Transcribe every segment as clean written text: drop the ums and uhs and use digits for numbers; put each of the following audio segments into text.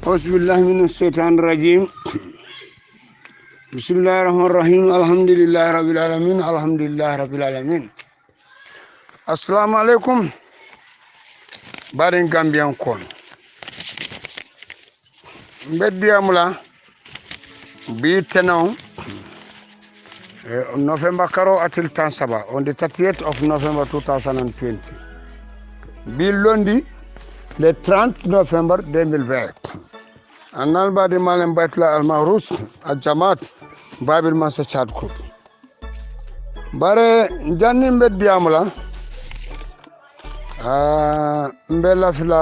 أعوذ بالله من الشيطان الرجيم بسم الله الرحمن الرحيم الحمد لله رب العالمين الحمد لله رب العالمين السلام عليكم بارين Gambian كون بدي أملا بيتناو November karo atil tansaba on the 30th of November 2020 bi lundi le 30 November 2020 annal badi malen baytla al mahrus al jamaat babil masa chad ko bare janni beddi amula mbella fila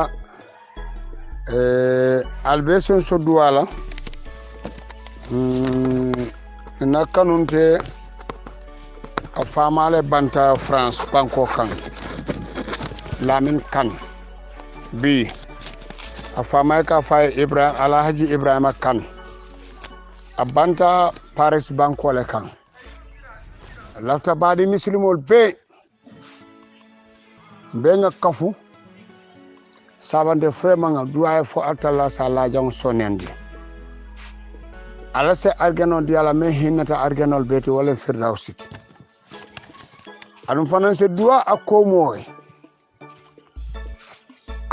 albeson so duwala nakanunte a famale banta France banko kan lamin kan bi a famay ka fay Ibrahim Alhaji Ibrahima kan a banta Paris banko le kan lafta badi muslimol be nga kafu sabande fremanga duay fo atalla sala jang sonendi ala se arganol di ala me hinata arganol beti wala firdausit adum fanan se dua akomoy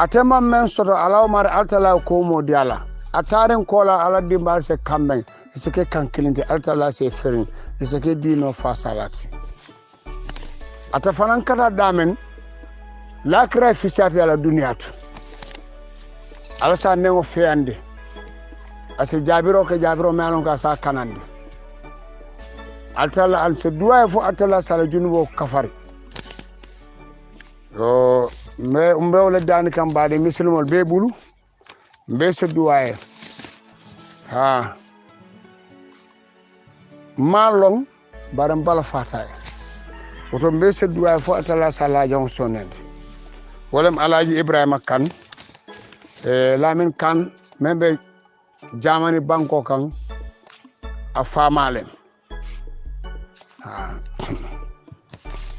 atema men soto alaw mar altala komo di ala ataren kola ala dimbal se kamben se ke kankilinde altala se ferin se ke dino fa salati ata fanan kata damen la kra fisati ala duniyatu ala sa nengo feande ase jabiro me alon ka sa kanande altala al se duwa fo altala sala junubo kafari yo me umbe wala dani kam baade muslimol be bulu be se duwa ha malong baram bala fatay oto be se duwa fo altala sala jong sonende wolem Alhaji Ibrahima kan lamin kan membe Germany banko kan a famalem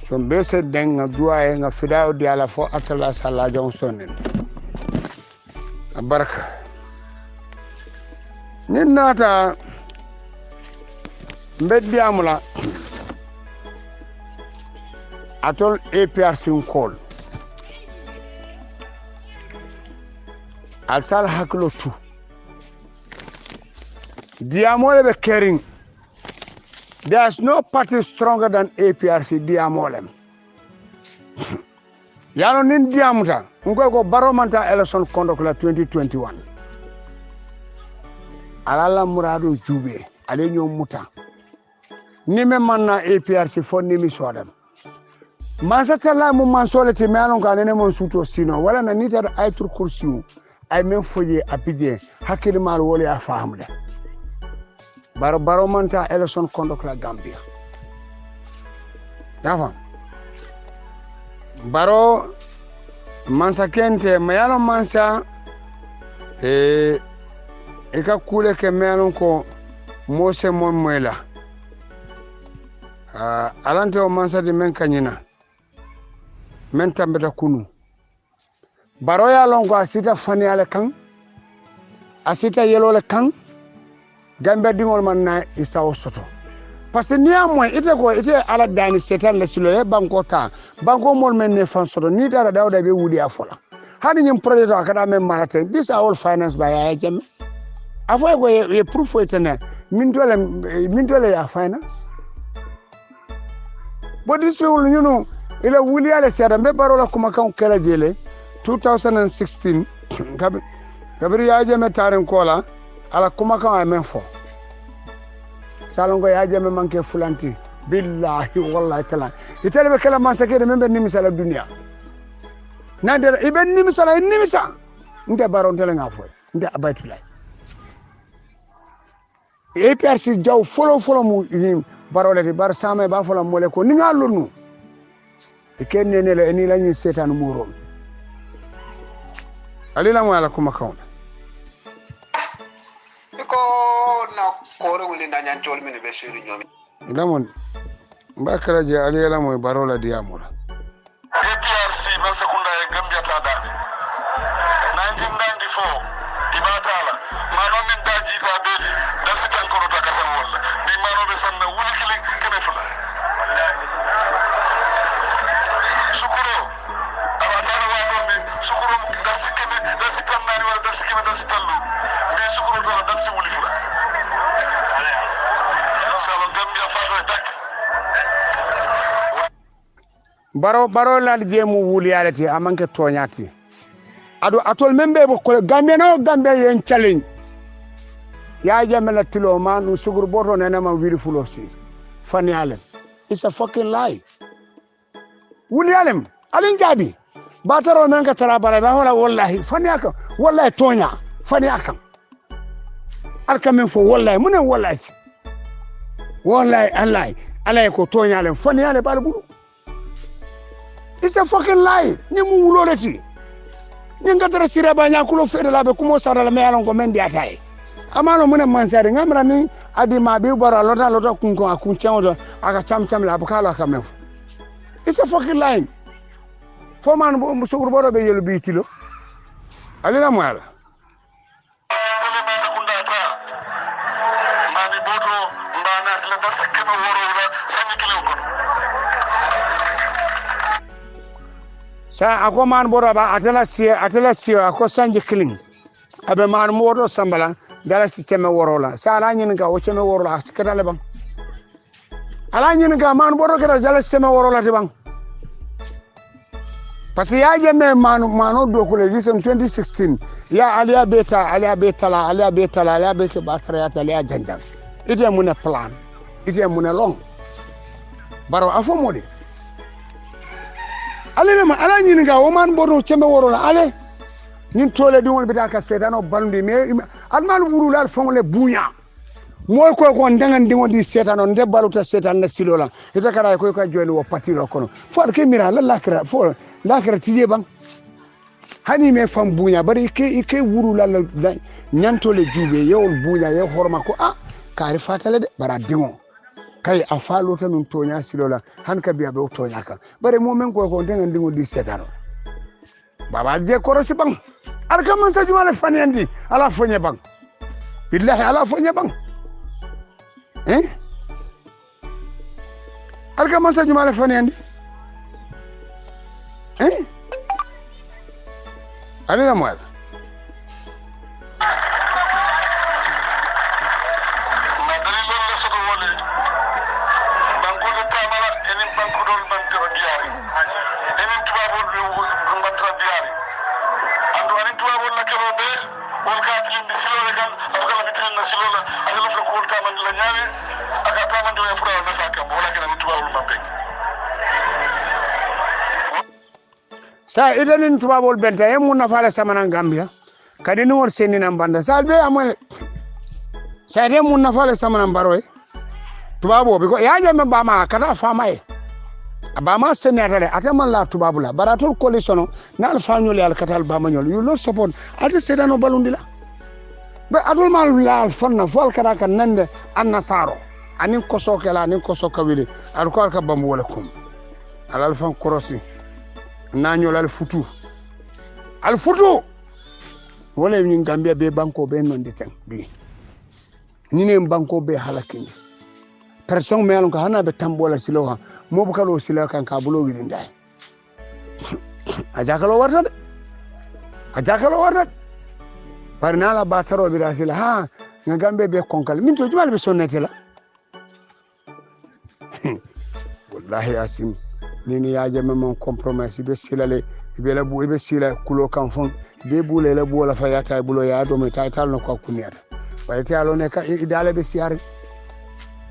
so be se den nga duaye nga fidao di ala fo atala sala johnson baraka nin nata mbeddi amula atol APRC call al sal haklo tu Diamole be caring. There's no party stronger than APRC Diamolem. Yalo nin diamuta. Ngo go baromanta election conduct la 2021. Alala murado jube. Ale nyo muta. Nime manna APRC fo nimi sodam. Mansa tala mu mansoleti melon ka nene mon suto sino wala na nitar aytur kursiu. Ay men foje apije hakili mal wole a fahamde. Baro manta election conduct la Gambia. Yafa. Baro mansa kente mayalo mansa eka kule ke melon ko mose mon moela. Alante o mansa di men kanyina. Men tambeta kunu. Baro ya longo asita fani ale kan. Asita yelo le kan. Gambia dingol man na isaw soto parce que ni amoy ite ala dani setan la silo banko ta banko mol men ne fan soto ni dara dawda be wudi afola hani nyim projet ta kada men marate this are all financed by ya jam afoy ko ye proof etene min dole ya finance but this people you know ila wuli ala sera be barola kuma kan kala jele 2016 kabiri ya jame taren kola ala kuma kan ay men fo salongo ya jame manke fulanti billahi wallahi taala itele be kala masakede membe nimisala dunia nande ibe nimisa nde baron tele nga fo nde abaytulay APRC jaw folo mu ni barole di bar sama ba folo mole ko ni nga lunu e kenne ne la ni lañi setan muro alila mo ala kuma kan ko na kore wuli na nyanchol mini be shiri nyomi lamon mbakara je ali ala moy barola diamura APRC ba sekunda e Gambia ta dani 1994 ibatala mano min daji ta beji dasi kan ko ta kasam wala di mano be sanna wuli kili kene fula sukuro abatana wa bi sukuro dasi kene dasi tanani wala dasi kene dasi tallu bi sukuro to dasi wuli fula salo Gambia fa tak baro la jemu wuliyalati amanke toñati ado atol membe bo ko Gambia no Gambia yen challenge ya jamela tilo manu sugur boto nena ma wili fulosi fani alem it's a fucking lie wuliyalem alin jabi bataro men ka tara bala ba wala wallahi fani aka wallahi toña fani aka alka men fo wallahi munen wallahi Allah ko toña alem fani ale bal bulu. It's a fucking lie. Nimu wuloleti. Ninga tara siraba nyakulo fere labe kumo sara la me alon ko mendi atai. Amano mune mansare ngamra ni adi mabi bara lota kunko akunchen do aka cham la bukala ka mef. It's a fucking lie. Fo man musugur boro be yelu bi kilo. Alina mwala. mani boto mbana la darsa kema woro sanni kilo ko sa ako man boroba atala si ako sanje killing abe man modo sambala dala si cheme worola sa ala nyin ga o cheme worola kada le bang ala nyin ga man boro kada dala si cheme worola te bang parce que ya jeme mano do ko le 2016 ya aliya betala ke batara ya aliya janjang ite mun plan ite mun long baro afo modi ale ma ala nyini ga o man bodo chembe worola ale nin tole di wol bita ka setano balndi me almal wurul al fongle bunya moy ko ndangan di ngondi setano nde baluta setan na silola ita kara ko ka joni wo patilo kono fo ke mira la lakra fo lakra tiye bang hani me fam bunya bari ke wurul al nyantole jube yewol bunya ye horma ko kari fatale de bara dingo kay a falo tan tonya silola han ka biya be tonya kan bare mo men ko ndangan di ngondi setano baba je korosi bang alka man sa jumale fanyandi ala fonye bang billahi ala fonye bang alka man sa jumale fanyandi ali la moya sa idanin tubabol benta e mun nafala samana Gambia kadi no senni nan banda salbe amol sa de mun nafala samana baroy tubabo bi ko yaaje men bama kada fama e abama senni atale ataman la tubabula baratul coalition na al fañol al katal bama ñol you not support ate sedano balundila be adul mal la fanna fol kada kan nande annasaro anin kosokela anin kosokawili al ko ka bambu wala kum alal fan korosi nañol al futu wala ñin Gambia be banko be non de tan bi ñine banko be halakini person melon ko hana be tambola silo ha mo bu kalo silo kan ka bulo wi nday ajakalo warta parna la bataro bi rasila ha nga Gambia be konkal min to jumal be sonnete la wallahi asim nini yaaje memon compromise be silale be la bu be sila kulo kan fon be bule la bu la fayata bulo ya do me taytal no ko kuniyata bare te alone ka idale be siari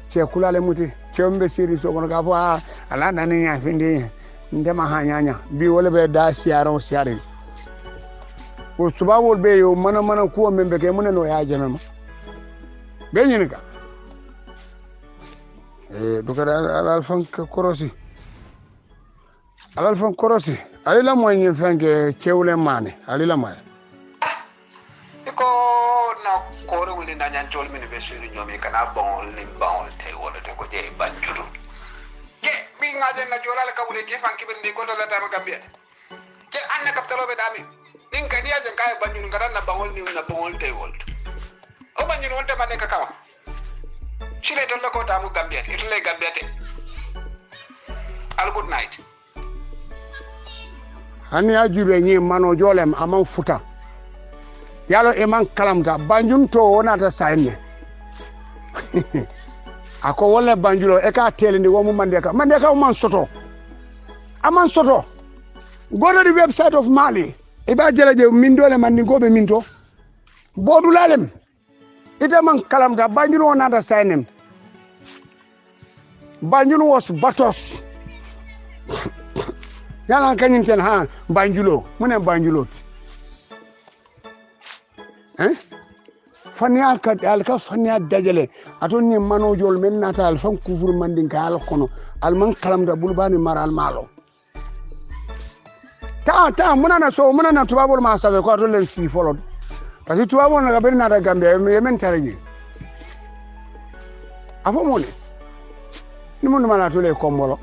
ce kulale muti ce mbe siri so kono ka fo ala nani nya findi ndema ha nyanya bi wala be da siaro siari ko subawol be yo mana ko membe ke mun no yaaje mema be nyini ka dukara al fan korosi alal fon korosi ali la moy ñi fenke cewle mané ali la moy ko na ko re wuli na nyan tol min be suri ñomi kana bon lim bon te wala te ko je banjuru ke mi ngaje na jolale kabule ke fanki be ni ko to la dama Gambia ke anna kaptalo be dami din ka diya jan kay banjuru ngara na bangol ni na bangol te wol ko banjul wonte mane ka kawa chile to lako tamu Gambia it le Gambia te all good night hani ajube ni mano jolem amam futa yalo e man kalamta banjun to wonata sayne ako wala banjulo e ka telende wo mu mande ka man soto aman soto go to the website of Mali e ba jeleje min dole man ni gobe min to bodu lalem ite man kalamta banjulo wonata sayne banjulo was batos yalla kanyin ten ha banjulo mune banjulot fanya ka alka fanya dajale aton ni manojol men natal fam kufur mandin ka al kono al man kalam da bulbani maral malo ta munana tubabol ma sabe ko aton len si folod parce que tubabol na gabe na da Gambia yemen taraji afo mole ni mun mala to le kombolo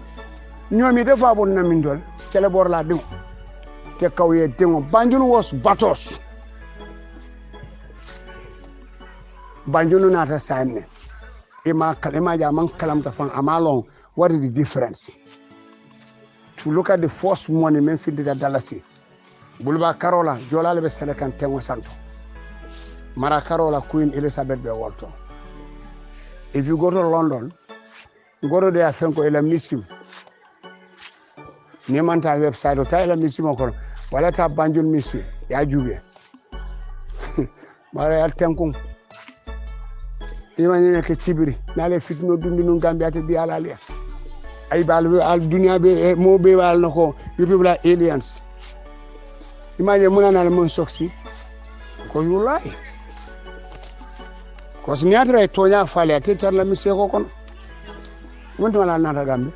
ñomi defa bon na min dol cele bor la dingo te kawye dingo banjul was batos banjulu nata sanne ima ja man kalam ta fan amalon what is the difference to look at the first money men fi da dalasi bulba karola jolale be selekan tengo santo mara karola Queen Elizabeth be wolto if you go to London go to there fenko ela museum ni manta website o ta ela museum ko wala ta banjul museum ya jube mara al tenkung imagine ke cibiri nale fitno dundi no Gambia te bi alalia ay bal al dunia be mo be wal nako people aliens imagine munana le mon soksi ko yulay ko siniatra tonya fale te tar la mise ko kon wonto wala nata Gambia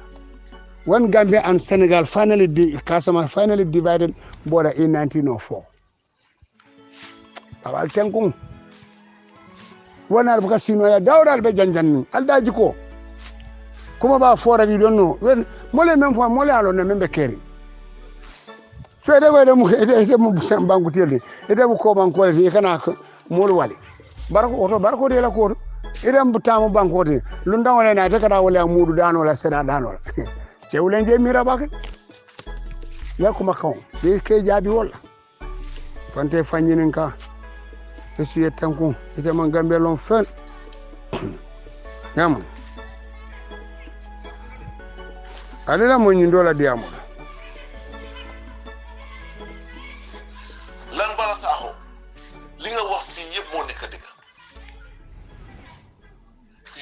when Gambia and Senegal finally divided border in 1904 awal tenkung wona buka sino ya dawdal be janjanni aldaji ko kuma ba fora bi donno mole men fo mole alo ne membe keri so de go de mu banku telde ede bu ko banku wala kana mol wali barko de la ko ede mu tamu banku de lu ndawale na te kada wala mudu dano la sena dano la cewlen je mira bak ya kuma kaw be ke jabi wala fante fanyinin ka esi etanku ite man Gambia lon fen yam alila mo nyindo la diamo lan bala saxo li nga wax fi yeb mo nek diga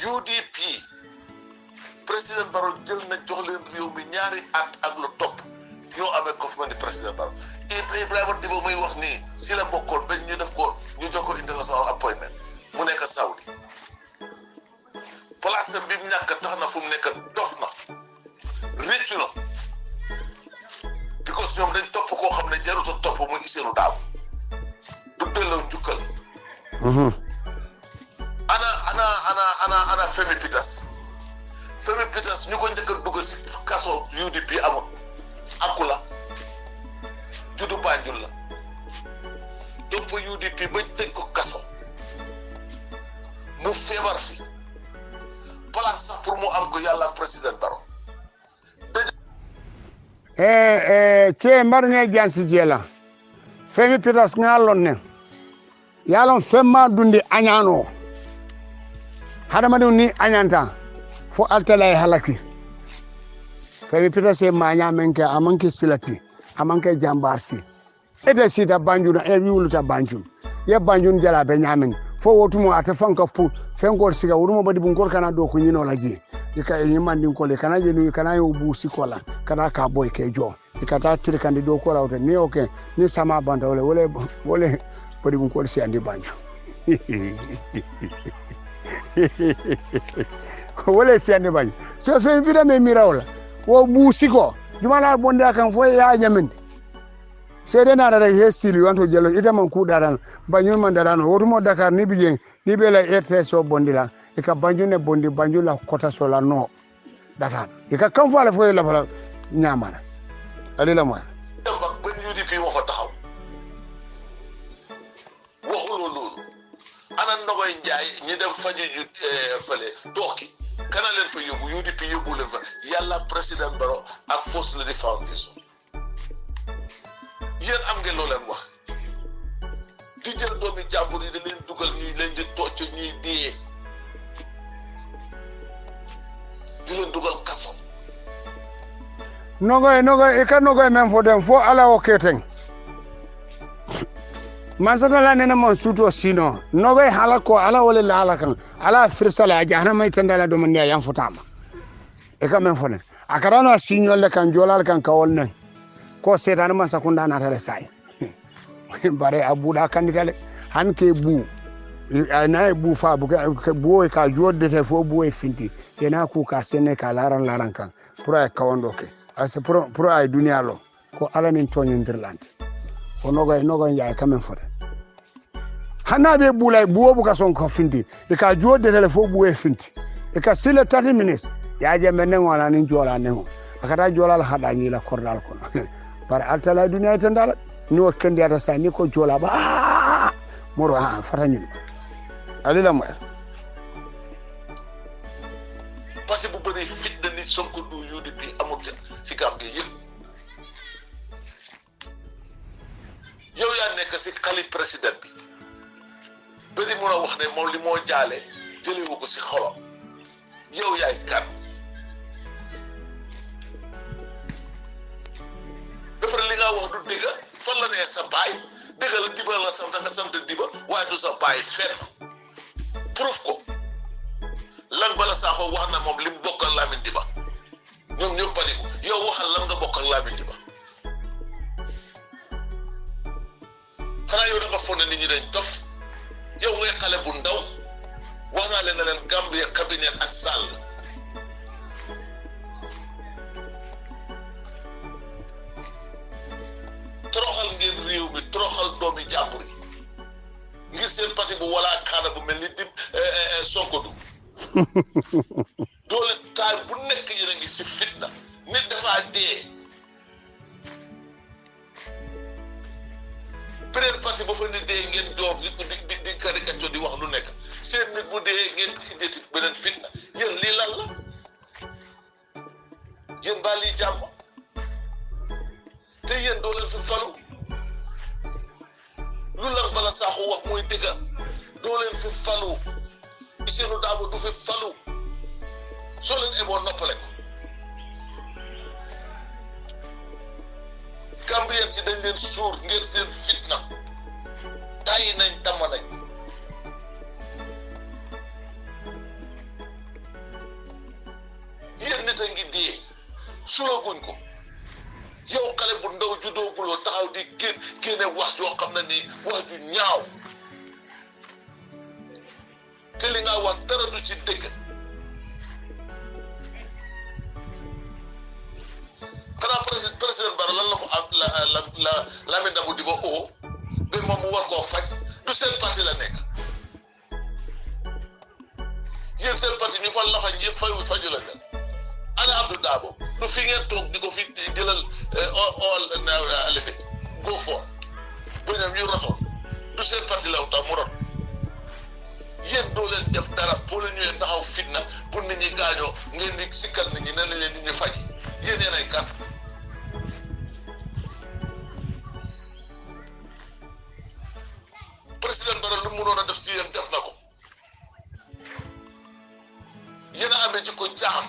UDP président Barrow jël na jox leen réew mi ñaari at ak lu top ñoo amé government di président Barrow Ibrahima Dibo muy wax ni si la bokkol ba ñu def ko ñu jox ko international appointment mu nekk Saudi place bi mu ñàkk tax na fu mu nekk dof na réccu na because ñoom dañ topp koo xam ne jarut a topp muy Ousseynou Daaw du delloo njukkal ana Femi Peters ñu ko njëkk a dugg si kaso UDP amul akku la juddu Banjul la topp UDP ba tëj ko kaso mu feebar fi place sax pour mu am ko yàlla ak président Barrow che marne jansi jela Femi Peters ngalon ne yalon femma dundi anyano hadama ni anyanta fo altalay halaki Femi Peters e manya menke amanke silati amanke jambarti ete sita Banjul e wiwuluta Banjul ye Banjul jala be nyamen fo wotumo ata fanka pu fengol siga wurumo badi bunkol kana do ko nyino laji ika e nyimandi ko le kana jenu kana yo busi kola kana ka boy ke jo ikata tiri kandi do ko rawte ni oke ni sama banda wole badi bunkol si andi Banjul wole si andi Banjul so fe bida me mirawla wo busi ko jumala bonda kan fo ya nyamende sede na da hesili wanto jelo ita man ku daran Banjul man darano wotumo Dakar ni bijen ni bela RTS o bondila e ka Banjul ne bondi Banjul la kota sola no Dakar e ka kan fala fo la fala nyamara ali la mo dem ba UDP waxo taxaw waxu loolu ana Ndogoy Njaay dem faji ju fële tooki kana leen fa yóbbu UDP yóbbu leen fa yàlla président Barrow ak First Lady Foundation yéen am ngeen loo leen wax di jël doomi jàmbur yi da leen dugal ñuy leen di tocc ñuy dee di leen dugal kaso nogoy ka nogoy men fo dem fo ala o keteng man sata la nena mon suto sino nogoy hala ko ala wala la ala kan ala firsala jahna may tandala do man ya futama e ka men fo ne akara no signol le kan jolal kan kawol ne ko setan man sakunda na tale sai bare abuda kanditale han ke bu na bu fa bu ka jodde te fo bu e finti ena ku ka sene ka laran kan pour ay kawondo ke asa pour ay dunia lo ko ala nin toñindirlante o nogoy yaay kamen fode hanabe bulay buwo ka son ko finti e ka jodde tele fo bu e finti e ka sile 30 minutes ya jembe ne ngona nin jola ne ngo akata jola la hada ni la kordal ko par altala dunia tan dala ni o kendi ata sa ni ko jola ba moro ha fatanyul alila mo parce que bu bëri fit de nit Sonko du UDP amul ci Gambie yëpp yow yaa nekk ci xali président bi bëri mun a wax ne moom li moo jaale jëlewu ko ci xolam yow yaay kan ba pare li nga wax du dëgg fan la nee sa baay dëgg la Diba la sant nga sant Diba waaye du sa baay fenn proof ko lan bala saako wax na moom li mu bokkal Lamin Diba ñoom ñëpp bari ko yow waxal lan nga bokkal Lamin Diba xanaa yow da nga foog ne nit ñi dañ dof yow ngay xale bu ndaw wax naa leen ne leen Gambia cabinet ak Sall toroxal ngeen réew mi toroxal doomi jàmbur yi ngir seen parti bu wala kaana bu mel ni Sonko du doole taay bu nekk yéen a ngi ci fitna nit dafa dee beneen parti bu fa nit dee ngeen door di caricature di wax lu nekk seen nit bu dee ngeen indeti beneen fitna yéen lii lan la yéen baa lii jàmm te yéen doo leen fi falu lu lan bala saaxu wax mooy dëgga doo leen fi falu Isenu Daabo du fi falu soo leen eboon noppale ko Gambien si dañ leen suur ngir seen fitna tàyyi nañ tàmm nañ yéen nit a ngi dee sulaguñ ko yow xale bu ndaw juddooguloo taxaw di génne wax joo xam ne nii wax ju ñaaw te li nga wax dara du ci dëgg xanaa président Barrow lan la ko la Lamin Dabo di ba oo ba moom mu war koo faj du seen parti la nekk yéen seen parti ñu fa lafañ yëpp faju la leen ana Abdou Dabo du fi ngeen toog di ko fi jëlal all alifi go for bu ñoom ñu rotoon du seen parti la tax mu rot yéen doo leen def dara boo leen ñëwee taxaw fitna pour nit ñi gaañoo ngeen di sikkal nit ñi ne leen nit ñi faj yéen yéen ay kan président Barrow lu mu mënoon a def ci yéen def na ko yéen a amee ci ko jaam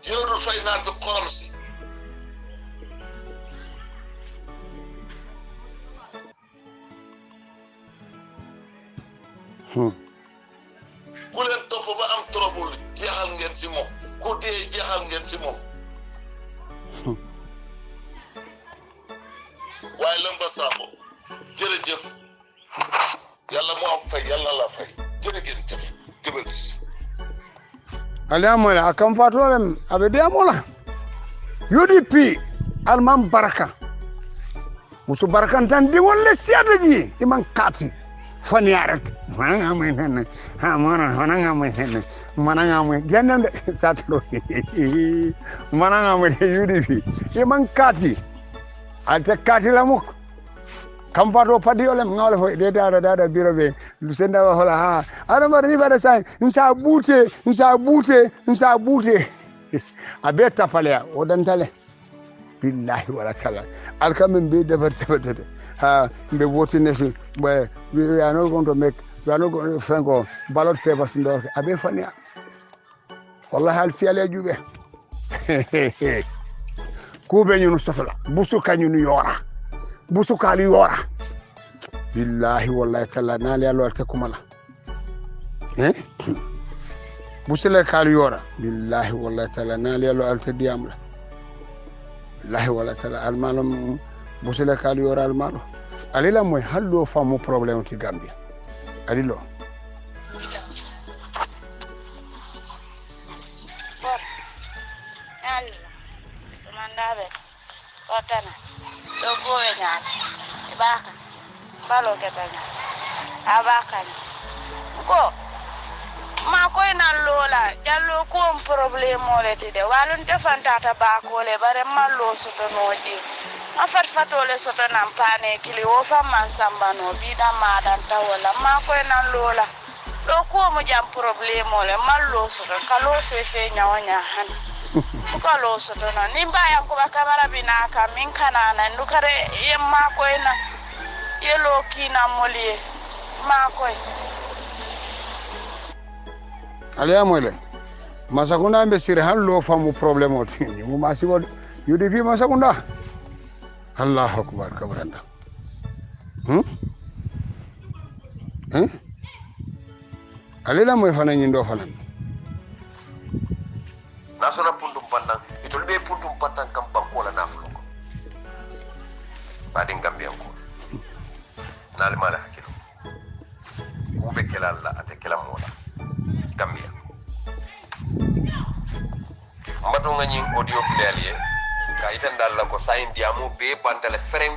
yéen a dul fay naat bi xorom si ku leen topp ba am trouble jeexal ngeen si moom ku dee jeexal ngeen si moom waaye Lamba Sakho jërëjëf yàlla moo am fay yàlla la fay jërëjëf jëbal si aliamola akam fatolem abe diamola UDP alman baraka musu barakantan di wolle siataji iman kati fani arek mananga menene ha mananga menene mananga men gennande satro mananga men UDP iman kati ate kati lamuk kam fato padi olem ngawle fo de dada biro be senda wa hola ha ana mari ni bada sai nsa bute abe tapale o dantale billahi wala kala alkamen be defartete ha be woti nesu we are not going to make we are not going to fango ballot papers ndo abe fania wallahi al siale jube kube nyunu safala busu kanyunu yora busu kali yora billahi wallahi talla nali allo altakumala busu le kali yora billahi wallahi talla nali allo altadiamla billahi wallahi talla almalum busu le kali yora almalo alila moy hallo famu problème ti Gambia alilo mandabe watana do boye nyaa ibaka balo ketanya abaka ko ma ko ina lola jallo ko problème le tide walun te fantata ba ko le bare mallo soto noji ma fatfato le soto nan pane kili wo famman sambano bida madan tawala ma ko ina lola do ko mo jam problème le mallo soto kalo se fe nyawanya han mukalo soto na nimba yanko bakamara binaka minkana na ndukare yemma ko ina yelo kina molie ma ko aliya moyle masakunda be sire hallo famu problème oti mu masibo yudi fi masakunda Allahu akbar kabranda alila moy fana nyindo fana nasona pundum pandang itol be pundum pandang kam bankola nafulo ko badin Gambia ko nal mala hakilo ko be kelalla ate kelam mola Gambia mbato ngani audio player ka itan dalla ko sain diamu be bantale fereng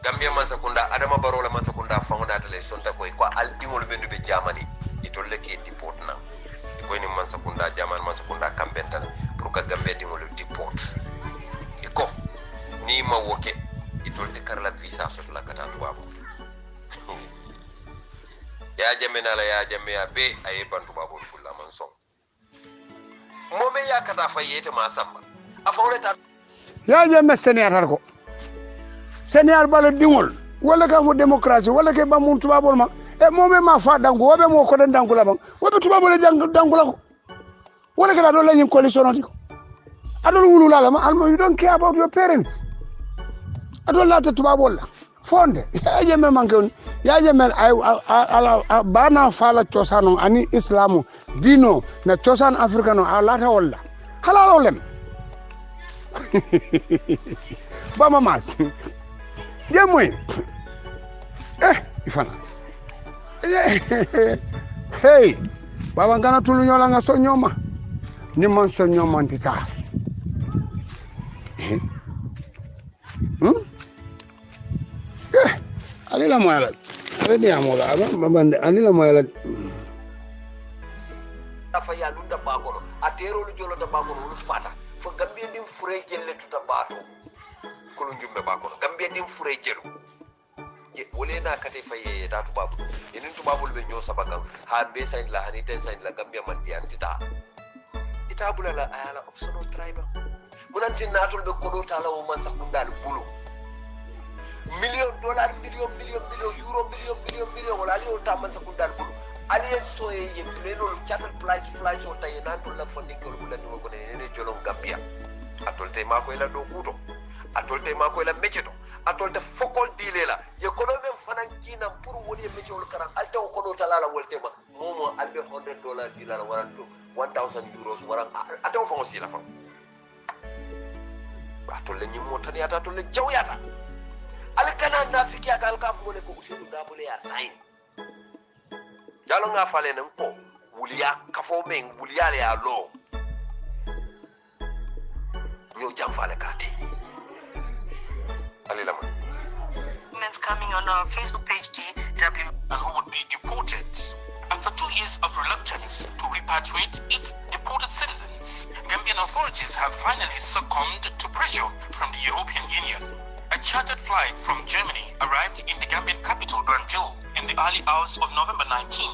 Gambia man sakunda adama barola man sakunda fawna tele sonta koy ko aldingol bendu be jamani itolle ke deport na ko ni man sakunda jaman man sakunda kambenta pour ka Gambia dingol deport ko ni ma woke itolle karla visa sot la kata tubabu ya jamena la ya jamea be ay bantu babu fulla man son mobe ya kata fayete ma samba afawle ta ya jame seneatar ko seneal bala dingol wala ka fo démocratie wala ke ba mun tubabol ma e momi ma fa dangu wobe mo ko den dangu la bang wobe tubabol dangu la ko wala ka do lañu coalition diko adol wulu la ma almo you don't care about your parents adol la tubabol la fonde ya jame manke ya jame ala bana fala chosano ani islamu dino na chosan africano ala ta wala halalo lem ba mamas Jemoy. Ifana. Hey. Baba ngana tulu nyola nga so nyoma. Ni man so nyoma ntita. Alila moyala. Alini amola. Baba alila moyala. Afaya lunda bagolo. Atero lu jolo da bagolo lu fata. Fo Gambia dim fure jelle tuta bato. Kulu njumbe bakono Gambia dim fure jelu je wolena kate faye ta tubabu enen tubabu be nyo sabakam ha be sain la hani ten sain la Gambia man di antita ita bulala ayala optional tribe munanti natul be kodo tala o man sakundal bulu $million euro wala ali o ta man sakundal bulu ali so ye pleno chattel flight so taye natul la funding ko bulani ko ne jolom Gambia atolte ma ko ela do kuto atolte ma ko la mecheto atolte fokol dilela ye kono men fanan kina pour woli mechol karam alta ko do talala woltema momo albe $100 dilala waranto 1000 euros waran ata ko fongo sila fam atolle ni motani ata atolle jawyata alkana nafiki akal ka mo le ko usidu dabule ya sign jalo nga fale nan ko wuliya kafo men wuliya le ya lo yo jam fale kati It's coming on our Facebook page, DW, who would be deported. After 2 years of reluctance to repatriate its deported citizens, deportees, Gambian authorities have finally succumbed to pressure from the European Union. A chartered flight from Germany arrived in the Gambian capital, Banjul, in the early hours of November 19.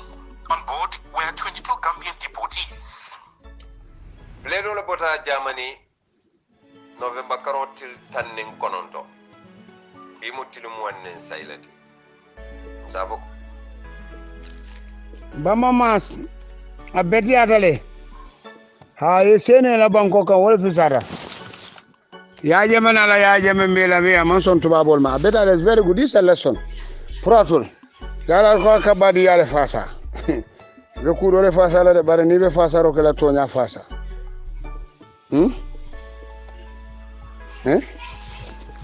On board were 22 Gambian deportees. Bledo le bota Germany November karotil tanning kononto. Imutil muannen silent. Savo. Bama mas abeti atale. Ha yesene la banko kan wol fisara. Ya jemana la ya jeme mela me amanson tubabol ma. Beta is very good. This is a lesson. Protul. Yala ko ka badi yale fasa. Be kuro le fasa la de bare ni be fasa ro ke la tonya fasa.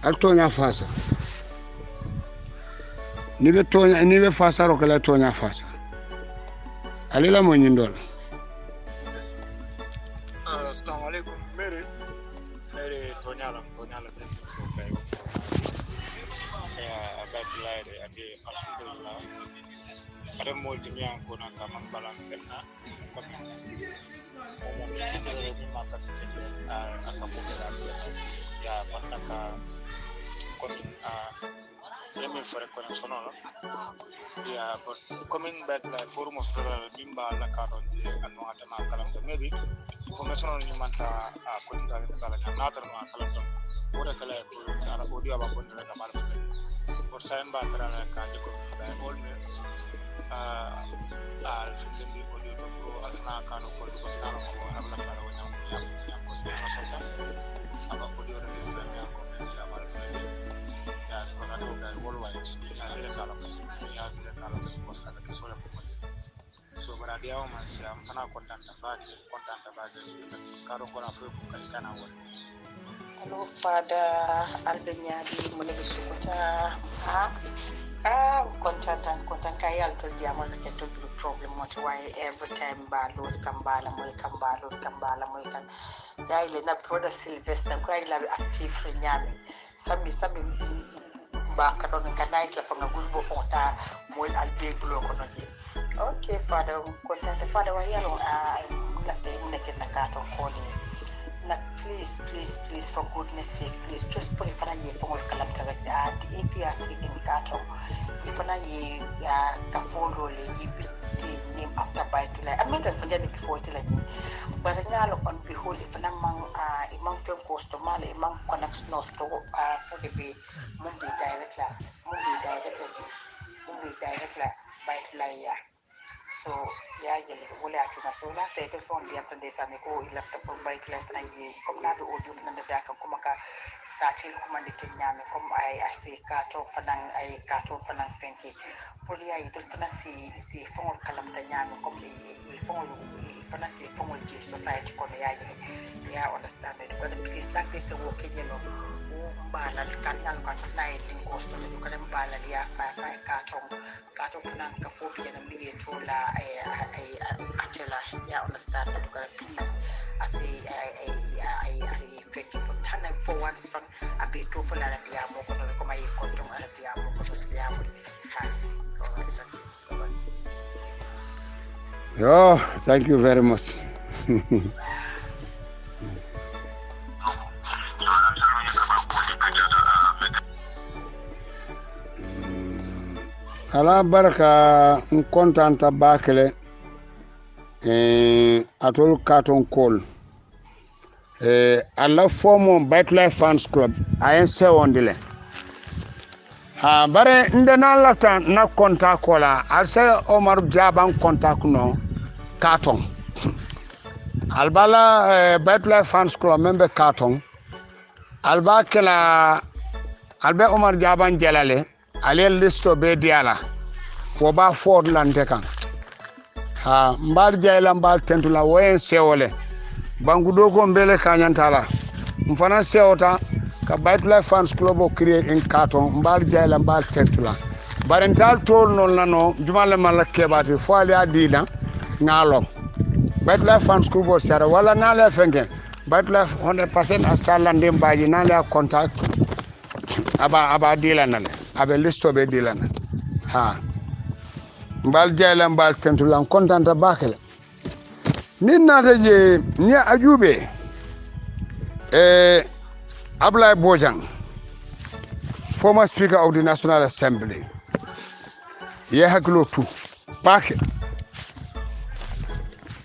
Al tonya fasa. Ni be fasa ro ke la tonya fasa. Alila mo nyindol. Assalamu alaikum. Mary tonya la so kay. Bachelor ati alhamdulillah. Ada mo jimi an ko na kam balan fenna. Kita ni makat akamu berasa ya mana ka coming yemi for connection no ya but coming back like for most of the bimba la karon je anu atama kalam to maybe information ni manta ko tinga kala na tar ma kalam to ora kala ko ara audio ba ko na kamal for sign ba tara la ka ko all means al film di audio to pro alna kanu ko ko sana ko amna fara wona ya ko sasanta aba audio release la ya ko ya mal film ya ko na to ka worldwide ya dire kala ko sana ka sore fo so bara dia o man sia mfana kontanta ba sai karo ko na fo ko kana won Hello, Father Albania di Mulebisu content kaya to jamal ke to problem what why every time balot kambala mo kan ya ile na brother Sylvester ko ila active nyame sabi ba ka don kanais la fanga gusbo fonta mo albe blo ko no okay Father content Father wa yalo la te muneke na ka to ko like please for goodness sake please just put it for ye pongol kalam tazak the APRC in Kato if na ye ka follow le the name after by to like I mean just forget it before it like but ngalo on behold if na mang imam film costo male imam connects nos to for the be mumbi directly by to like yeah so ya jeli wala atina so last day telephone di amta desane ko ilafta pour bay to lentana yi comme na do audio fnande daka kuma ka satil kuma de kenyame comme ay assez kato fanan fenki pour ya yi doltana si fongol kalam ta nyame comme i fongol fana si fongol ji society ko ya understand it but please like this work you know bala kan ka na link cost to do kan bala ya fa kato fanan ka fobi na mi tola Angela, yeah, understand that please I say I fake it but time for once from a bit too full and the amo come I control and the amo Yo, thank you very much. Ala baraka kontanta bakele atol carton call alla formo Battle Fans Club ANC ondile ha bare ndena lata na contact kola alse Omar Jaban contact no carton albala Battle Fans Club member carton alba kala albe Omar Jaban jalale ale listo be diala fo ba Ford lante kan ha mbar jayla mbal tentula woyen sewole bangudo ko mbele kanyantala mfana sewota ka Battle Fans Club o create in carton mbar jayla mbal tentula barental tol non nano jumale mala kebati fo ali adina ngalo Battle Fans Club o sara wala nale fenke Battle 100% astala ndem baji nale contact aba dilanale abe listo be dilana ha mbal jayla mbal tentulan kontanta bakele nata je ni ajube Ablai Bojang, former Speaker of the National Assembly. Yehaglo too. Back.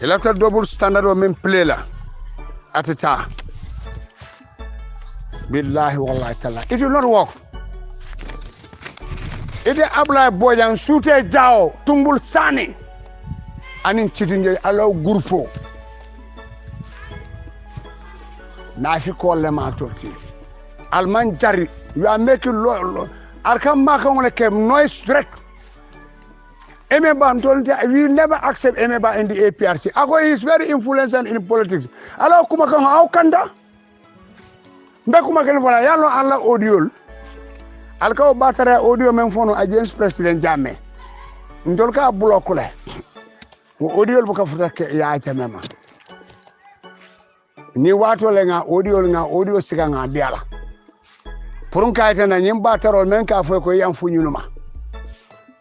Elected double standard of men play la at the time. Billahi wallahi ta'ala. It will not work. It is Ablai Bojang Sute Jao Tumbul Sani. Anin chitinje allow grupo. Na fi call them out of tea. Alman Jari, you are making law. I'll come back on like a noise threat. Emeba told you, we never accept Emeba in the APRC. Ako is very influential in politics. Allow Kumakang, how can that? Bekumakan wala yalo alla audio. Alka batara audio menfono against President Jammeh. Ndolka blokule. Audio buka futake ya chamema. Ni watu lenga audio sika nga diala. Purunka ita na nyimba taro menka fwe ko yamfu nyunuma.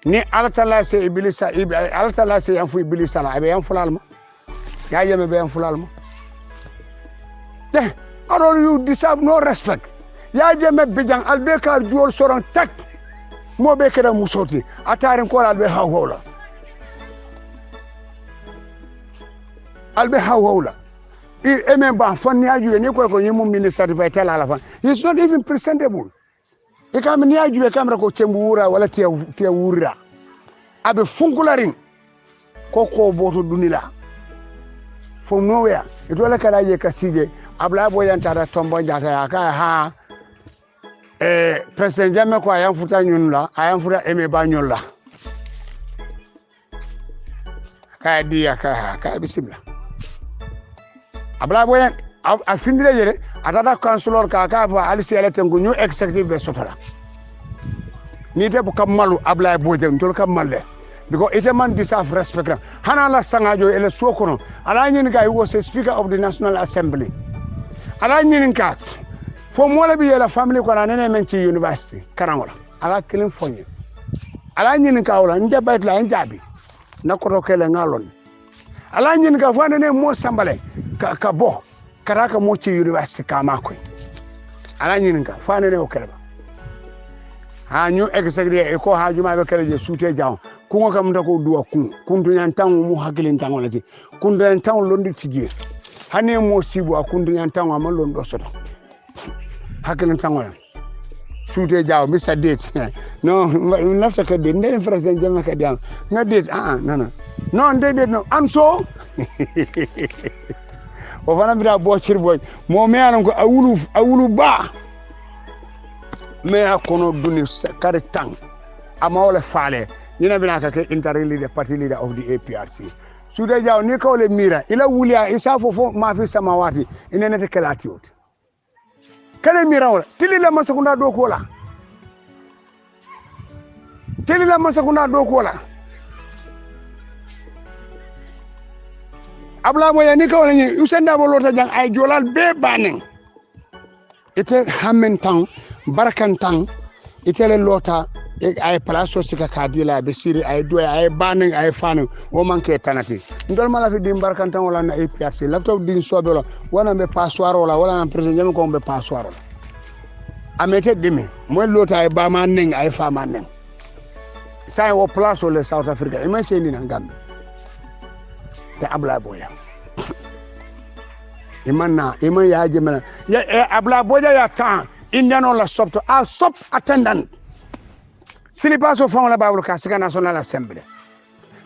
Ni alatala se ibilisa alatala se yamfu ibilisa la abe yamfu lalma. Ya yeme be yamfu lalma. You deserve no respect. Ya jeme bijang albeka duol soron tak. Mo be keda musoti. Atarin ko albe hawhola. Albe hawhola. Emeba fani aju ni ko nyimu minister certificate la fa. He's not even presentable. E kam ni aju e kamera ko chembura wala tia wura. Abe funkularing ko boto dunila. From nowhere. It wala kala je kasije. Abla boyantara tombo jata ka ha President Jammeh ko ayam futa nyunla ayam futa Emeba nyunla ka dia ka bismillah abla boyan afindire jere atata councilor ka fa alisi elete ngu executive be sotola ni te bu kamalu abla bojan tol kamalle because it man deserve respect hana la sangajo ele sokono ala nyin ga was a speaker of the National Assembly. Ala nyininka fo mola bi yela family ko na nene men ci university karangola ala kilin fonye ala nyininka wala nje bayt la njabi na ko rokele ngalon ala nyininka fo nene mo sambale ka bo karaka mo ci university ka makoy ala nyininka fo nene o kelba ha ñu executive e ko ha juma be kele je suute jaw ku ngo kam ndako duwa kun tu nyan tan mu hakilin tan wala ti kun den tan londi tije hane mo sibu akundu nyantanwa malon do soto hakilin tangola suute jaaw misa date no lafta ka de ndene president Jammeh ka diam na date no date no am so o fana bida bo cirboy mo me anan ko awulu ba me akono duni kare tang amawle faale ñina bina ka ke interim leader party leader of the APRC sude jaw ni kawle mira ila wuliya isa fofo ma fi samawati inene te kelati ot kale mira wala tilila masakunda do ko la abla moya ni kawle ni usenda bo lota jang ay jolal be banen ite hamen tan barakan tan ite le lota ay place sika kadila be siri ay do ay banen ay fanu o manke tanati ndol mala fi dim barkantan wala na APRC laptop din sobelo wana be passoir wala na president Jammeh ko be passoir amete dimi mo lota ay ba man ning ay fa man ning say wo place le South Africa e ma seni na Gambia te abla boya imanna ya jemela ya abla boya ya tan indiano la sopto a sop attendant sili paso fon la babul ka sika National Assembly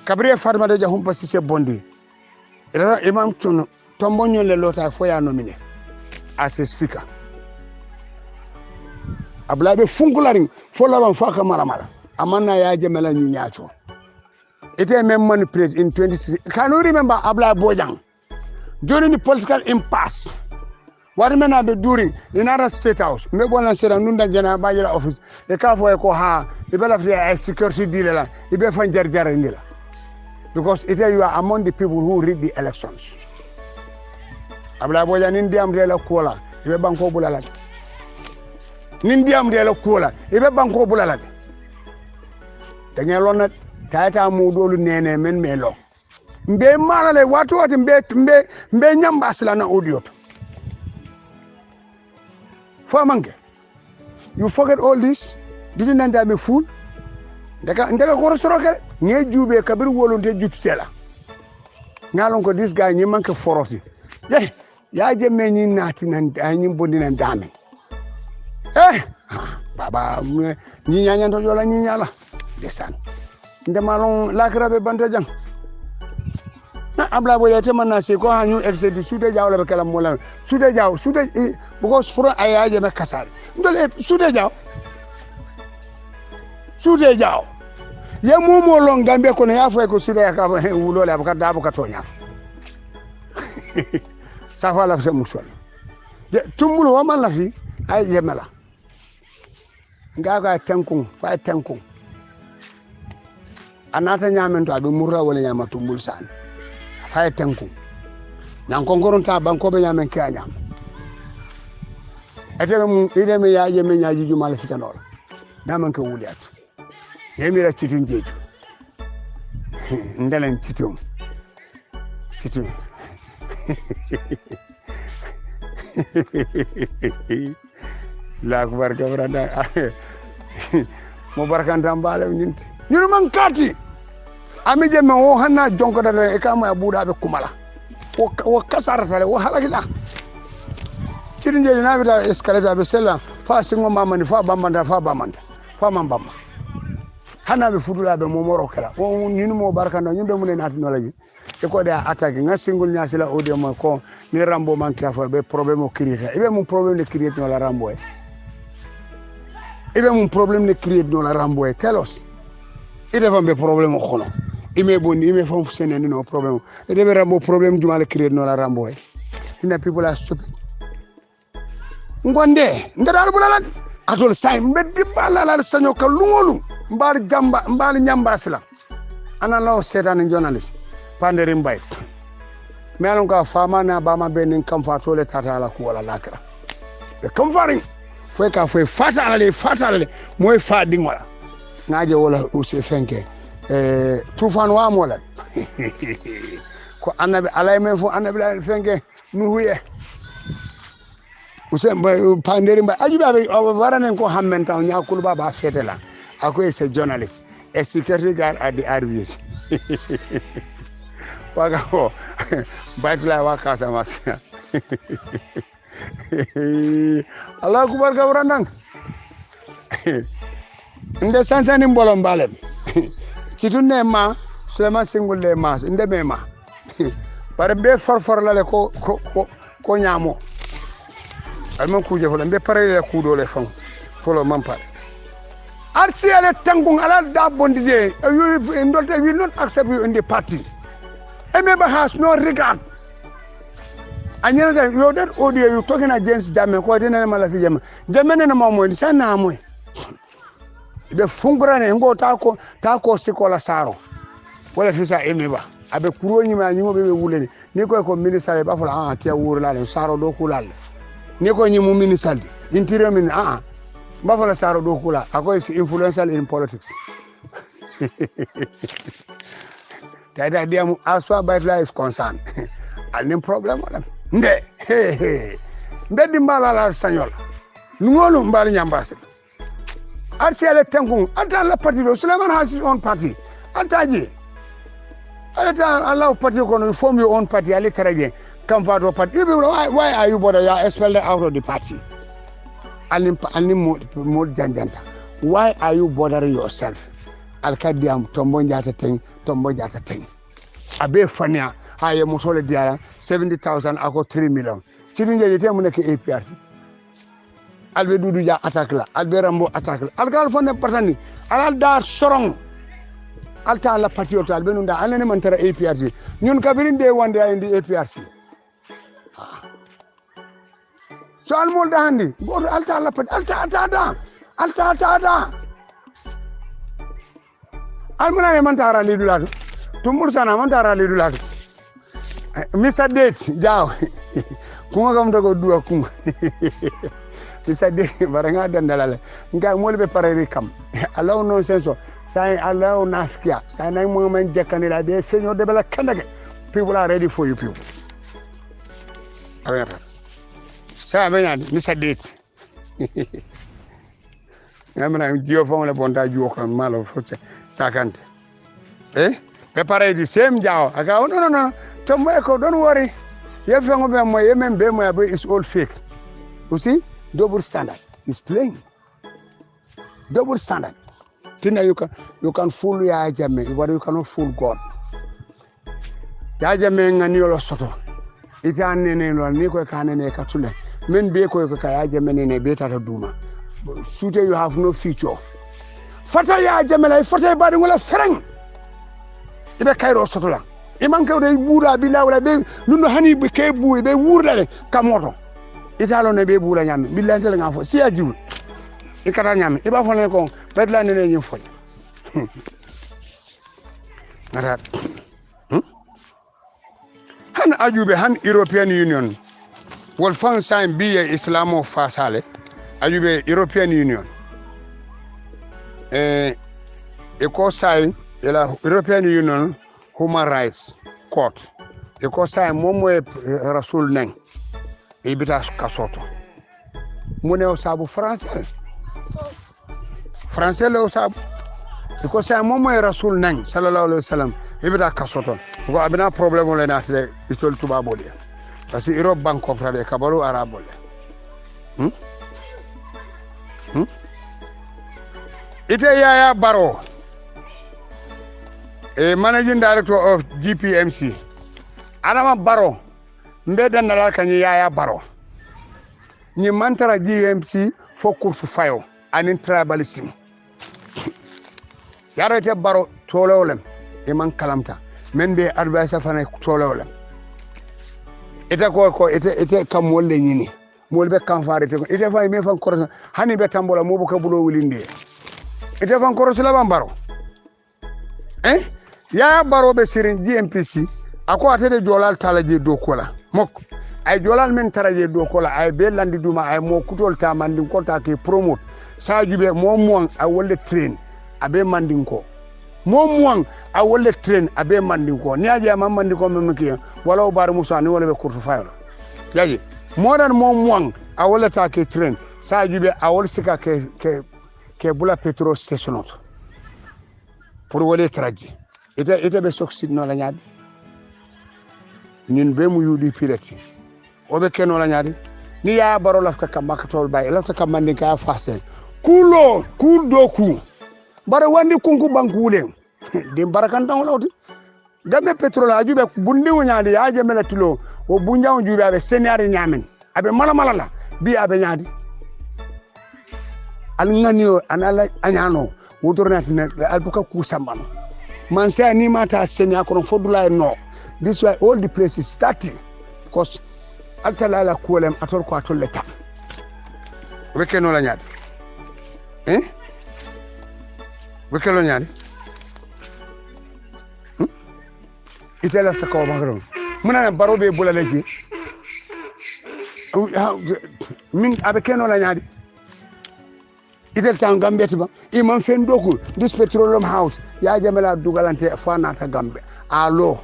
kabriye farma de jahum pasise bondi era imam tun tombo nyole lota fo ya nominé as a speaker abla be fungularing fo la ban faka mala amanna ya jemela nyi nyaacho ite même manipulate in 26 can you remember abla bojang during the political impasse what men are during in other state house me bona sera nunda jana bajira office e ka fo e ko ha e bela free security deal la e be fan jar ndila because it you are among the people who rig the elections abla boja nin diam de la kola e be banko bulala nin diam de la kola e be banko bulala da ngel lon tayta mu dolu nene men me lo mbe malale watu wati mbe nyamba asila na audio to famange you forget all this didn't nanda me fool ndaka ko soroke nge jube kabir wolonte jututela ngalon ko this guy ni manke foroti ya je menyi nati nan anyi bondi nan dame baba ni nyanya to yola ni nyala desan ndemalon lakrabe banta jang na abla bo yete man na se ko hanyu excès sude jaw la be kala mola sude jaw sude because for ayaje me kasari ndole sude jaw ye momo long Gambia ko ne ya fo ko sude ka wulo la ka dabu ka tonya sa fa la se musol de tumbulo wa man la fi ay yemela ngaga tankung anata nyamen to abe murra wala nyama tumbul san fay tanku nan ko ngoron ta banko be nyamen ke anyam atele mu ide me yaaje me nyaaji jumal fitanol naman ko wuliat yemira citun jeju ndalen citum la akbar gabranda mo barkanta mbale nyinti ñunu man kati ami jemme wo hanna jonko da e kama buuda be kumala wo kasarata le wo halakida cirinje na bita escalator be sella fa singo mamani fa bambanda fa mambamba hana be fudula be mo moro kala wo ñunu mo barkanda ñumbe mu ne nati no laji e ko da attaque nga singul nyasila audio mo ko ni rambo man kafo be problème o créer e be mon problème de créer no la rambo ibe mun problème de créer no la rambo telos ide fam be problème khono ime boni ime fam seneni no problème ide be rambo problème duma le créer no la rambo ina people are stupid ngonde ndadal bulalan atol say mbeddi balala sanyo ka lungolu mbal nyamba sila ana law setan journalist pandere mbay melon ka fama na bama benin kam fatole tata la ko wala lakra be kam faring foi ka foi fatale moy fading wala ngaje wala usi fenke tufan wa mola ko annabi alay men fo annabi la fenke nuhuye usen panderi mba ajuba waranen ko hammen taw nyakul baba fetela akoy se journalist et security guard at the RV waga ko baytula waka sama Allah akbar gabrandang nde sansani mbolom balem citunne ma Suleiman singul le mas nde mema bare be forfor la le ko nyamo alman kuje fo be pare le kudo le fon folo mampal arti ale tangung ala da bondi de ndolte will not accept you in the party Emeba has no regard anyana you that audio you talking against Jammeh ko dina mala fi Jammeh na mo ni sana mo be fungurane ngo ta ko sikola saro wala fi sa Emeba abe kuro nyima nyimo be wuleni ni ko ministre ba fala tia wurla le saro do kulal ni ko nyimu ministre interior min ba fala saro do kula akoy is influential in politics that dia as far as life is concerned and problem wala nde mbedi mbala la sanyola ngolu mbali nyambase arsiale tengun ata la parti do Suleiman has his own party ataji ata allow party kono form your own party ale très come for the party why are you bother you are expelled out of the party ani mo janjanta why are you bothering yourself alkadiam tombo njata ten abe fania haye mosole diara 70,000 ako 3 million cirinje yete mu nek APRC albe dudu ja attaque la albe rambo attaque la algal fonne patani alal dar sorong alta la patriote albe nunda alene man tara APRC ñun kabirin de wande ay ndi APRC so almol da handi goto alta la pat alta almana man tara lidulatu tumur sana man tara lidulatu misa date jaw kuma kam dago duwa kuma bisa de baranga dandalale nga mol be pareri kam alaw non senso say alaw nafkia say nay mo man jekandira de señor de bela kandage people are ready for you people arata sa benya ni sadet ngamna jio fon le bonta jio kan malo fosse sakante be pareri sem jao aga no tomo ko don't worry you fengo be mo yemen be mo is all fake. You see, double standard is playing. Double standard. Tina you can fool ya Jame, but you cannot fool God. Ya Jame ngani lo soto. Ita nene lo ni ko kanene katule. Men be ko ka ya Jame nene beta to duma. Suite you have no future. Fata ya Jame la fata ba ngula fereng. Ibe kairo soto la. Iman ka de bura bila wala be nuno hani be ke bu be wurda kamoto. Italo ne be bula nyam billante la nga fo si ajibu ikata nyam iba fo ne ko bedla ne ne fo ngara han ajube han European Union wol fan sign biye islamo fasale ajube European Union e ko sign la European Union Human Rights Court e ko sign momo rasul neng ibita kasoto mune osabu français le osabu ko sa momo rasul nang sallallahu alaihi wasallam ibita kasoto ko abina problème le nasle bitol tuba bolé parce que Europe bank comprendre kabalo arabo le ite yaya baro managing director of GPMC adama baro mbeda nala kanyi yaya baro ni mantara GMC fo course fayo anin tribalism yaro te baro tololem e man kalamta men be advisor fana tololem ite ko ite kam wolle nyini mol be kan farete ko ite fay me fan korso hani be tambola mo bu ka bulo wulinde ite fan korso la bambaro yaya baro be sirin GMPC ako atede jolal talaje do kola mok ay jolal men taraje do kola ay be landi duma ay mo kutol ta mandin ko ta ke promote sajube mo mon ay wolle train abe mandin ko mo mon ay wolle train abe mandin ko ni aje ma mandin ko mem ki wala bar musa ni wala be kurtu fayro yaji modan mo mon ay wolle ta ke train sajube ay wol sika ke bula petrol station pour wolle traji ite be succeed no la nyaade ñun be mu yudi pilati o be keno la ñaadi ni ya baro lafta kam makatol bay lafta kam mandi ka fasen kulo kul do ku bare wandi kunku bankule de barakan tan lawti game petrol ajube bundi ñaadi ya je melatilo o bunjaw jube abe senari nyamen abe mala la bi abe ñaadi al ngani anala anyano wotornati ne albuka ku sambano man say ni mata senya ko fodula no. This why all the places starting because altalala kuolem atol ko atol leta weke no la nyaade weke lo nyaade itela ta ko magro muna baro be bulale ji min abe keno la nyaade itel tan Gambia tiba imam fen doku this petroleum house ya jamela dugalante fana ta Gambia alo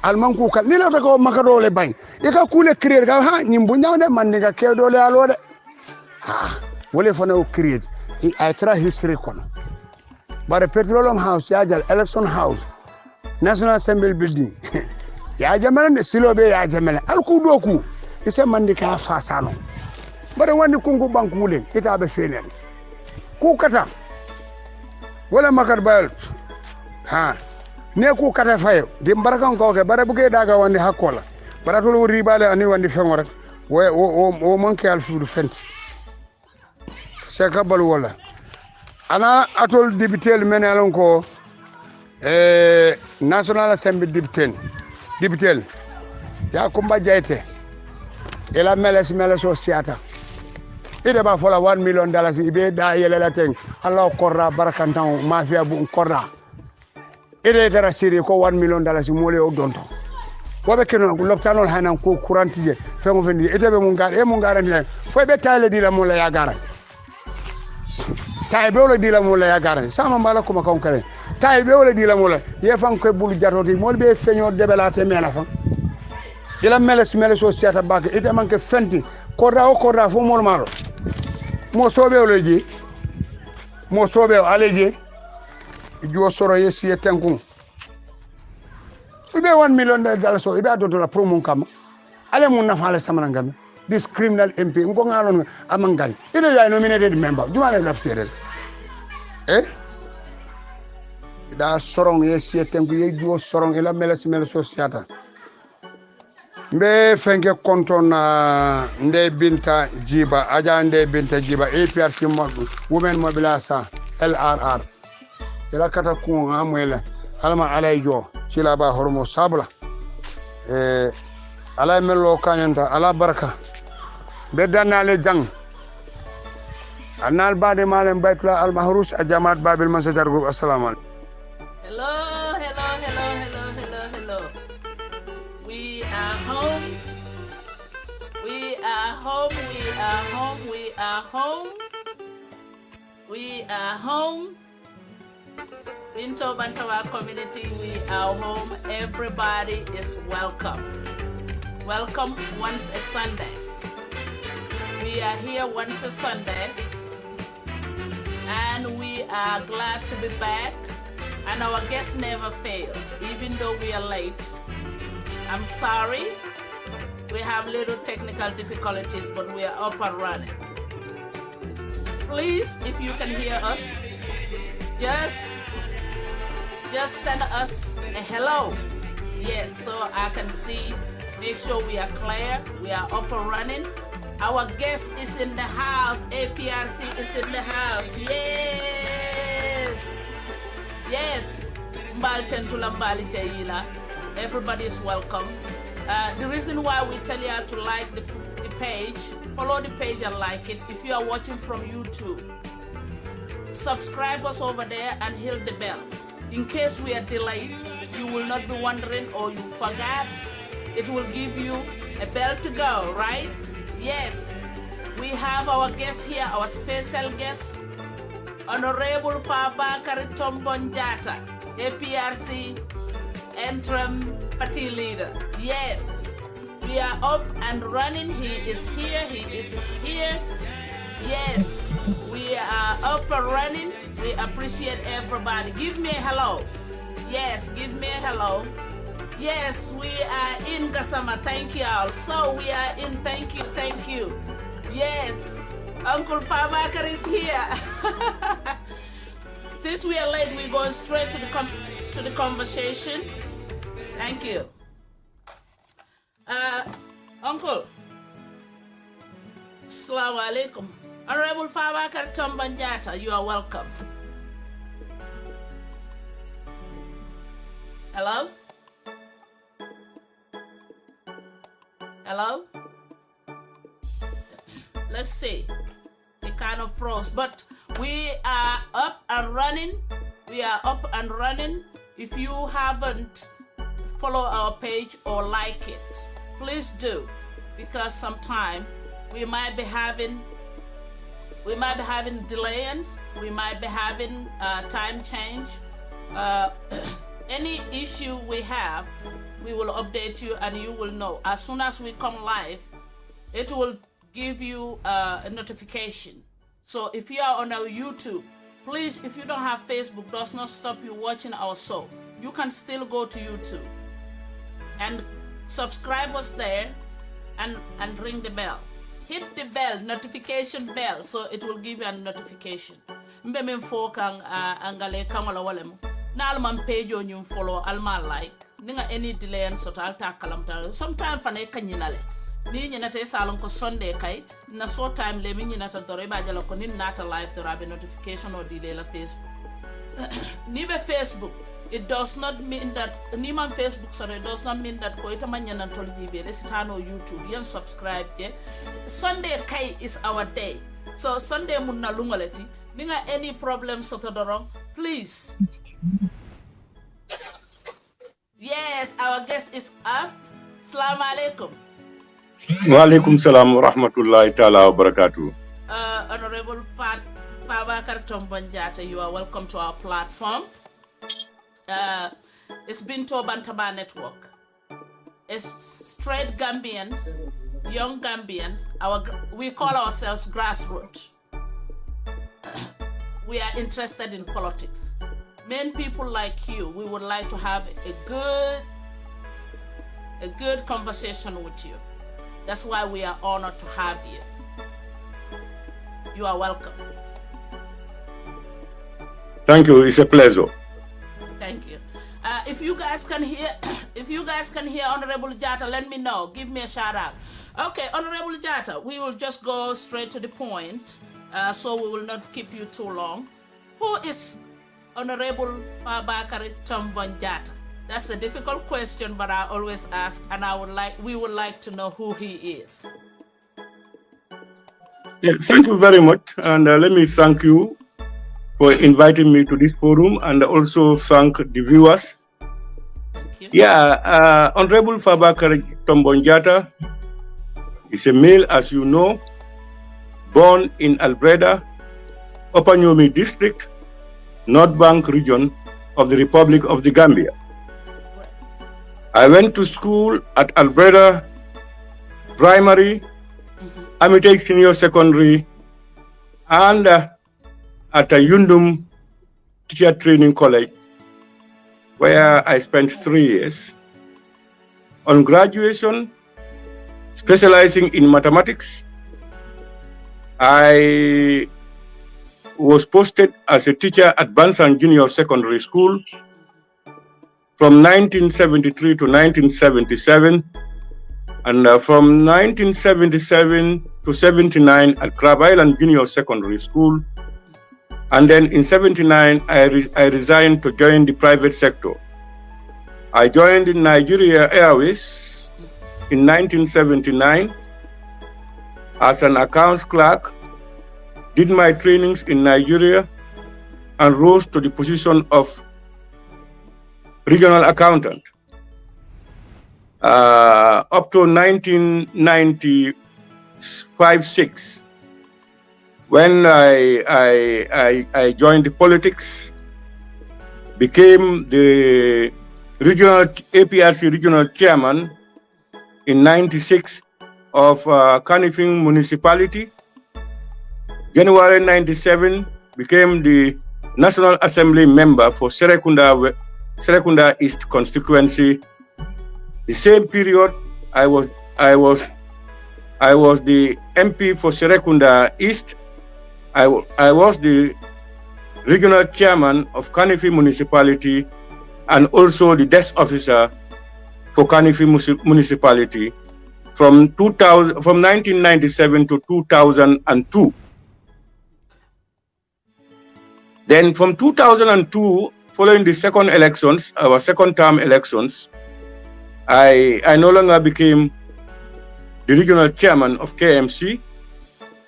alman ku kal ni la ko makado le bañ e ka kule créer ga ha nyimbu nyawde man ni ga kedo le alo de ha wole fana o créer I try history kono bare petroleum house ya jal election house national assembly building ya jamala ne silobe ya jamala al ku do ku ise man ni ka fa sano bare wandi kungu bankule ita be fenel ku kata wala makar bayal ha ne ku kata fayo di mbarakan ko ke bare buke daga wandi hakola baratul ribale ani wandi fengore wo manke al fudu fenti se kabal wala ana atol député menelon ko national assembly député ya kumba jaite ela meles o siata ide ba fola $1 million ibe da yelela ten Allah korra barakantan mafia bu korra ide tara siri ko $1 million mole o donto wobe keno loptanol hanan ko courantije fengo fendi etebe mun gar e mun garanti fo be tayle dila mo la ya garanti tay be wala dila mo la ya garanti sama mala ko makon kare tay be wala dila mo la ye fan ko bulu jatoti mol be feño debelate mena fa ila meles so siata bak ite manke fenti korda fo mol maro mo sobe wala ji mo sobe aleje jo soro yesi tenku ibe 1 million dollars so ibe adoto la promo kam ale mun na fale samana ngam this criminal MP ngo ngalon amangari ide ya nominated member juma le laftere da sorong yesi tenku ye jo sorong ila meles so siata mbe fenke konton nde binta jiba aja nde binta jiba APRC women mobilasa LRR ila kata ku amwela alma alay jo sila ba hormo sabla alay mello kanyanta ala baraka be danale jang anal bade malen baytula al mahrus a jamaat babil mansajar go assalamu alaikum. Hello. We are home. We are home. Into Bantawa community, we are home. Everybody is welcome. Welcome once a Sunday. We are here once a Sunday, and we are glad to be back. And our guests never failed, even though we are late. I'm sorry. We have little technical difficulties, but we are up and running. Please, if you can hear us, just send us a hello. Yes, so I can see, make sure we are clear, we are up and running. Our guest is in the house, APRC is in the house, yes. Mbalten tulambali teila. Everybody is welcome. The reason why we tell you to like the page, follow the page and like it. If you are watching from YouTube, subscribe us over there and hit the bell. In case we are delayed, you will not be wondering or you forgot. It will give you a bell to go, right? Yes. We have our guest here, our special guest, Honorable Fabakary Tombong Jatta, APRC interim party leader. Yes, we are up and running. He is here. Yes, we are up and running. We appreciate everybody. Give me a hello. Yes, give me a hello. Yes, we are in Gassama. Thank you all. So we are in. Thank you. Yes, Uncle Fabakary is here. Since we are late, we're going straight to the conversation. Thank you. Uncle. Assalamu alaikum. Honorable Fabakary Tombong Jatta, you are welcome. Hello? Let's see. It kind of froze, but we are up and running. If you haven't followed our page or like it, please do, because sometime we might be having delays, we might be having time change. Any issue we have, we will update you and you will know. As soon as we come live, it will give you a notification. So if you are on our YouTube, please, if you don't have Facebook, does not stop you watching our show. You can still go to YouTube and subscribe us there and ring the bell. Hit the bell, notification bell, so it will give you a notification. Mbeme fokang angale kamala walem. Na alman page on you follow alma like. Ninga any delay and sort alta kalamta. Sometime fane kanyinale. Ni nyinata salon ko Sunday kai na so time le mi nyinata dore ba jalo ko nin nata live to rabe notification or delay la Facebook. Ni be Facebook, it does not mean that ni man Facebook, so it does not mean that ko ita man nyan tolji be resitano YouTube yan subscribe je. Sunday kai is our day. So Sunday mun na lungaleti. Ninga any problem soto dorong, please. Yes, our guest is up. Assalamu alaikum. Wa alaikum salam wa rahmatullahi ta'ala wa barakatuh. Honorable Fabakar Tombonjata, you are welcome to our platform. It's Binto Bantaba Network. It's straight Gambians, young Gambians. We call ourselves grassroots. We are interested in politics. Many people like you, we would like to have a good conversation with you. That's why we are honored to have you. You are welcome. Thank you. It's a pleasure. Thank you. If you guys can hear, Honorable Jata, let me know. Give me a shout out. Okay, Honorable Jata, we will just go straight to the point, so we will not keep you too long. Who is Honorable Fabakary Tombong Jatta? That's a difficult question, but I always ask, and we would like to know who he is. Yeah, thank you very much, and let me thank you for inviting me to this forum, and also thank the viewers. Thank you. Yeah, Honorable Fabakary Tombong Jatta is a male, as you know, born in Albreda, Upper Nyomi District, North Bank region of the Republic of the Gambia. I went to school at Albreda Primary, Amitek Senior Secondary, and at Yundum Teacher Training College, where I spent 3 years. On graduation, specializing in mathematics, I was posted as a teacher at Bansan Junior Secondary School from 1973 to 1977, and from 1977 to 79 at Crab Island Junior Secondary School. And then in 79, I resigned to join the private sector. I joined in Nigeria Airways in 1979 as an accounts clerk, did my trainings in Nigeria, and rose to the position of regional accountant. Up to 1995-6, when I joined the politics, became the regional APRC regional chairman in 96 of Kanifing municipality. January 97, became the National Assembly member for Serekunda East constituency. The same period, I was the MP for Serekunda East. I was the regional chairman of Kanifi municipality, and also the desk officer for Kanifi municipality from 1997 to 2002. Then from 2002, following the second elections, our second term elections, I no longer became the regional chairman of KMC,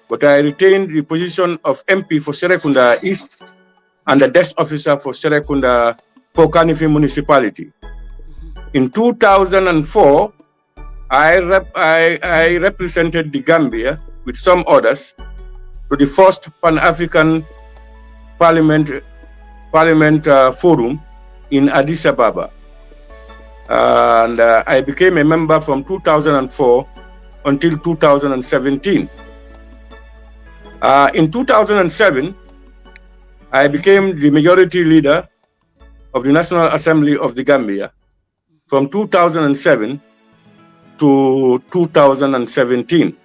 but I retained the position of MP for Serekunda East and the desk officer for Serekunda for Kanifi municipality. In 2004, I represented the Gambia with some others to the first Pan-African Parliament Forum in Addis Ababa. And I became a member from 2004 until 2017. In 2007, I became the majority leader of the National Assembly of the Gambia from 2007 to 2017.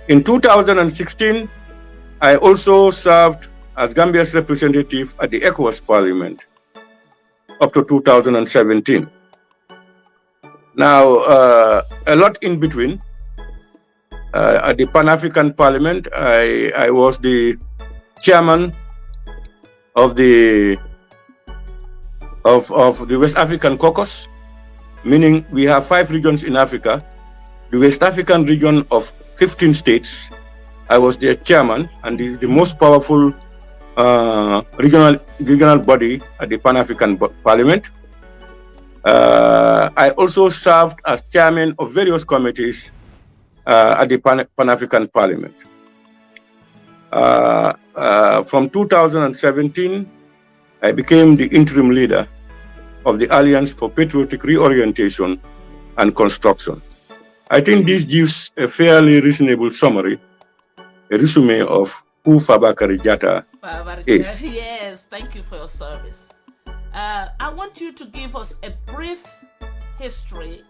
In 2016, I also served as Gambia's representative at the ECOWAS Parliament up to 2017. Now, a lot in between. At the Pan-African Parliament, I was the chairman of the West African Caucus, meaning we have 5 regions in Africa. The West African region of 15 states, I was their chairman, and this is the most powerful regional body at the Pan-African Parliament. I also served as chairman of various committees at the Pan-African Parliament. From 2017, I became the interim leader of the Alliance for Patriotic Reorientation and Construction. I think this gives a fairly reasonable summary, a resume of who Fabakary Jatta is. Yes, thank you for your service. I want you to give us a brief history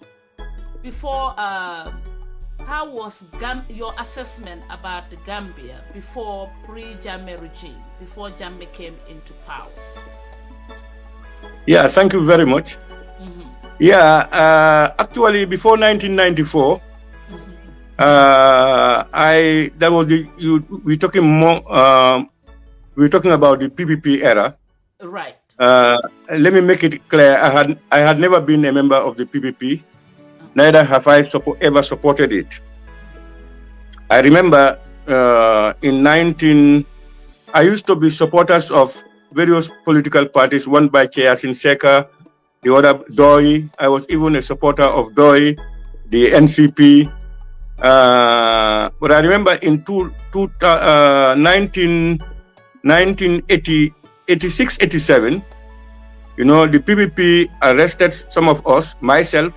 before, how was your assessment about the Gambia before pre-Jammeh regime, before Jammeh came into power? Yeah, thank you very much. Yeah, actually, before 1994, we're talking more. We're talking about the PPP era. Right. Let me make it clear. I had never been a member of the PPP. Neither have I ever supported it. I remember I used to be supporters of various political parties, one by Yasin Seka, the other DOI. I was even a supporter of DOI, the NCP. But I remember in 1986, 87, you know, the PPP arrested some of us, myself,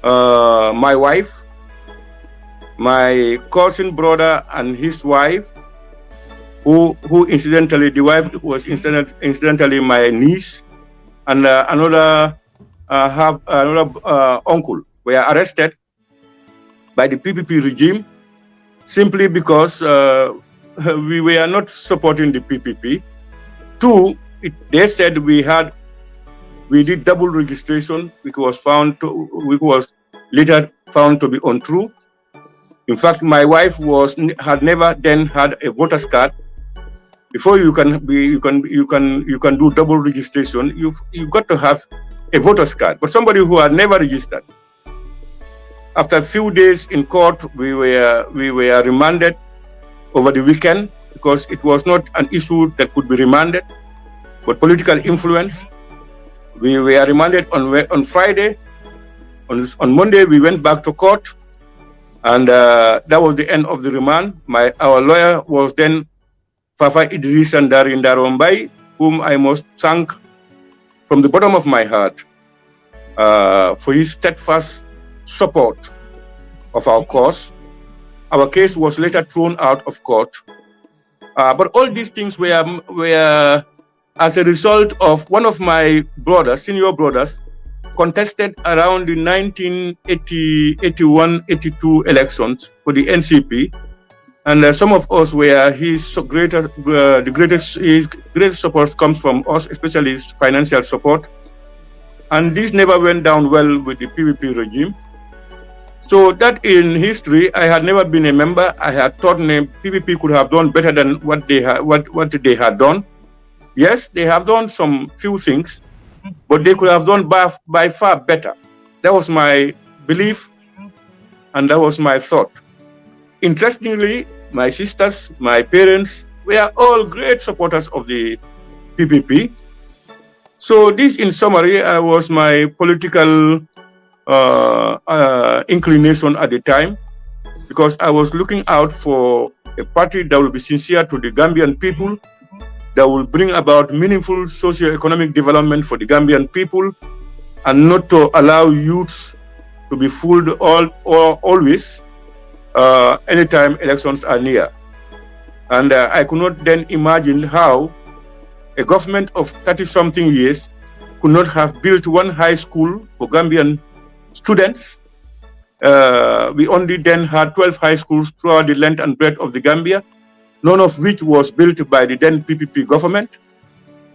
my wife, my cousin brother and his wife, who incidentally, the wife was incidentally my niece, and another uncle were arrested by the PPP regime simply because we were not supporting the PPP. Two, they said we did double registration, which was later found to be untrue. In fact, my wife had never then had a voter's card. Before you can do double registration, you got to have a voter's card. But somebody who had never registered, after a few days in court, we were remanded over the weekend because it was not an issue that could be remanded, but political influence. We were remanded on Friday. On Monday, we went back to court, and that was the end of the remand. Our lawyer was then Fafa Idris and Darin Darombai, whom I must thank from the bottom of my heart for his steadfast support of our cause. Our case was later thrown out of court. But all these things were as a result of one of my brothers, senior brothers, contested around the 1981-82 elections for the NCP. And some of us were his greatest support comes from us, especially his financial support. And this never went down well with the PPP regime. So that in history, I had never been a member. I had thought PPP could have done better than what they had done. Yes, they have done some few things, but they could have done by far better. That was my belief, and that was my thought. Interestingly, my sisters, my parents, were all great supporters of the PPP. So this, in summary, was my political inclination at the time, because I was looking out for a party that will be sincere to the Gambian people, that will bring about meaningful socio-economic development for the Gambian people, and not to allow youths to be fooled always anytime elections are near. And I could not then imagine how a government of 30-something years could not have built one high school for Gambian students. We only then had 12 high schools throughout the length and breadth of the Gambia, none of which was built by the then PPP government.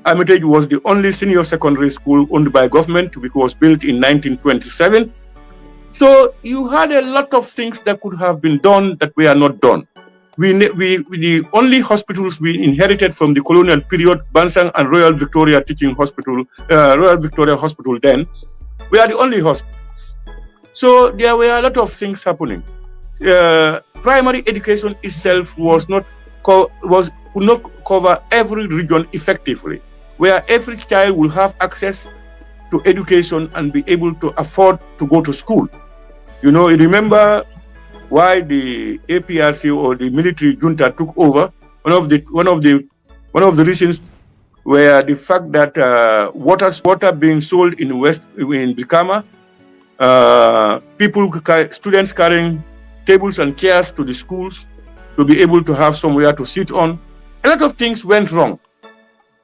Armitage was the only senior secondary school owned by government, which was built in 1927. So you had a lot of things that could have been done that were not done. The only hospitals we inherited from the colonial period, Bansang and Royal Victoria Teaching Hospital, Royal Victoria Hospital then, were the only hospitals. So there were a lot of things happening. Primary education itself could not cover every region effectively, where every child will have access to education and be able to afford to go to school. You know, you remember why the APRC or the military junta took over. One of the reasons were the fact that water being sold in Brikama, students carrying tables and chairs to the schools to be able to have somewhere to sit on. A lot of things went wrong.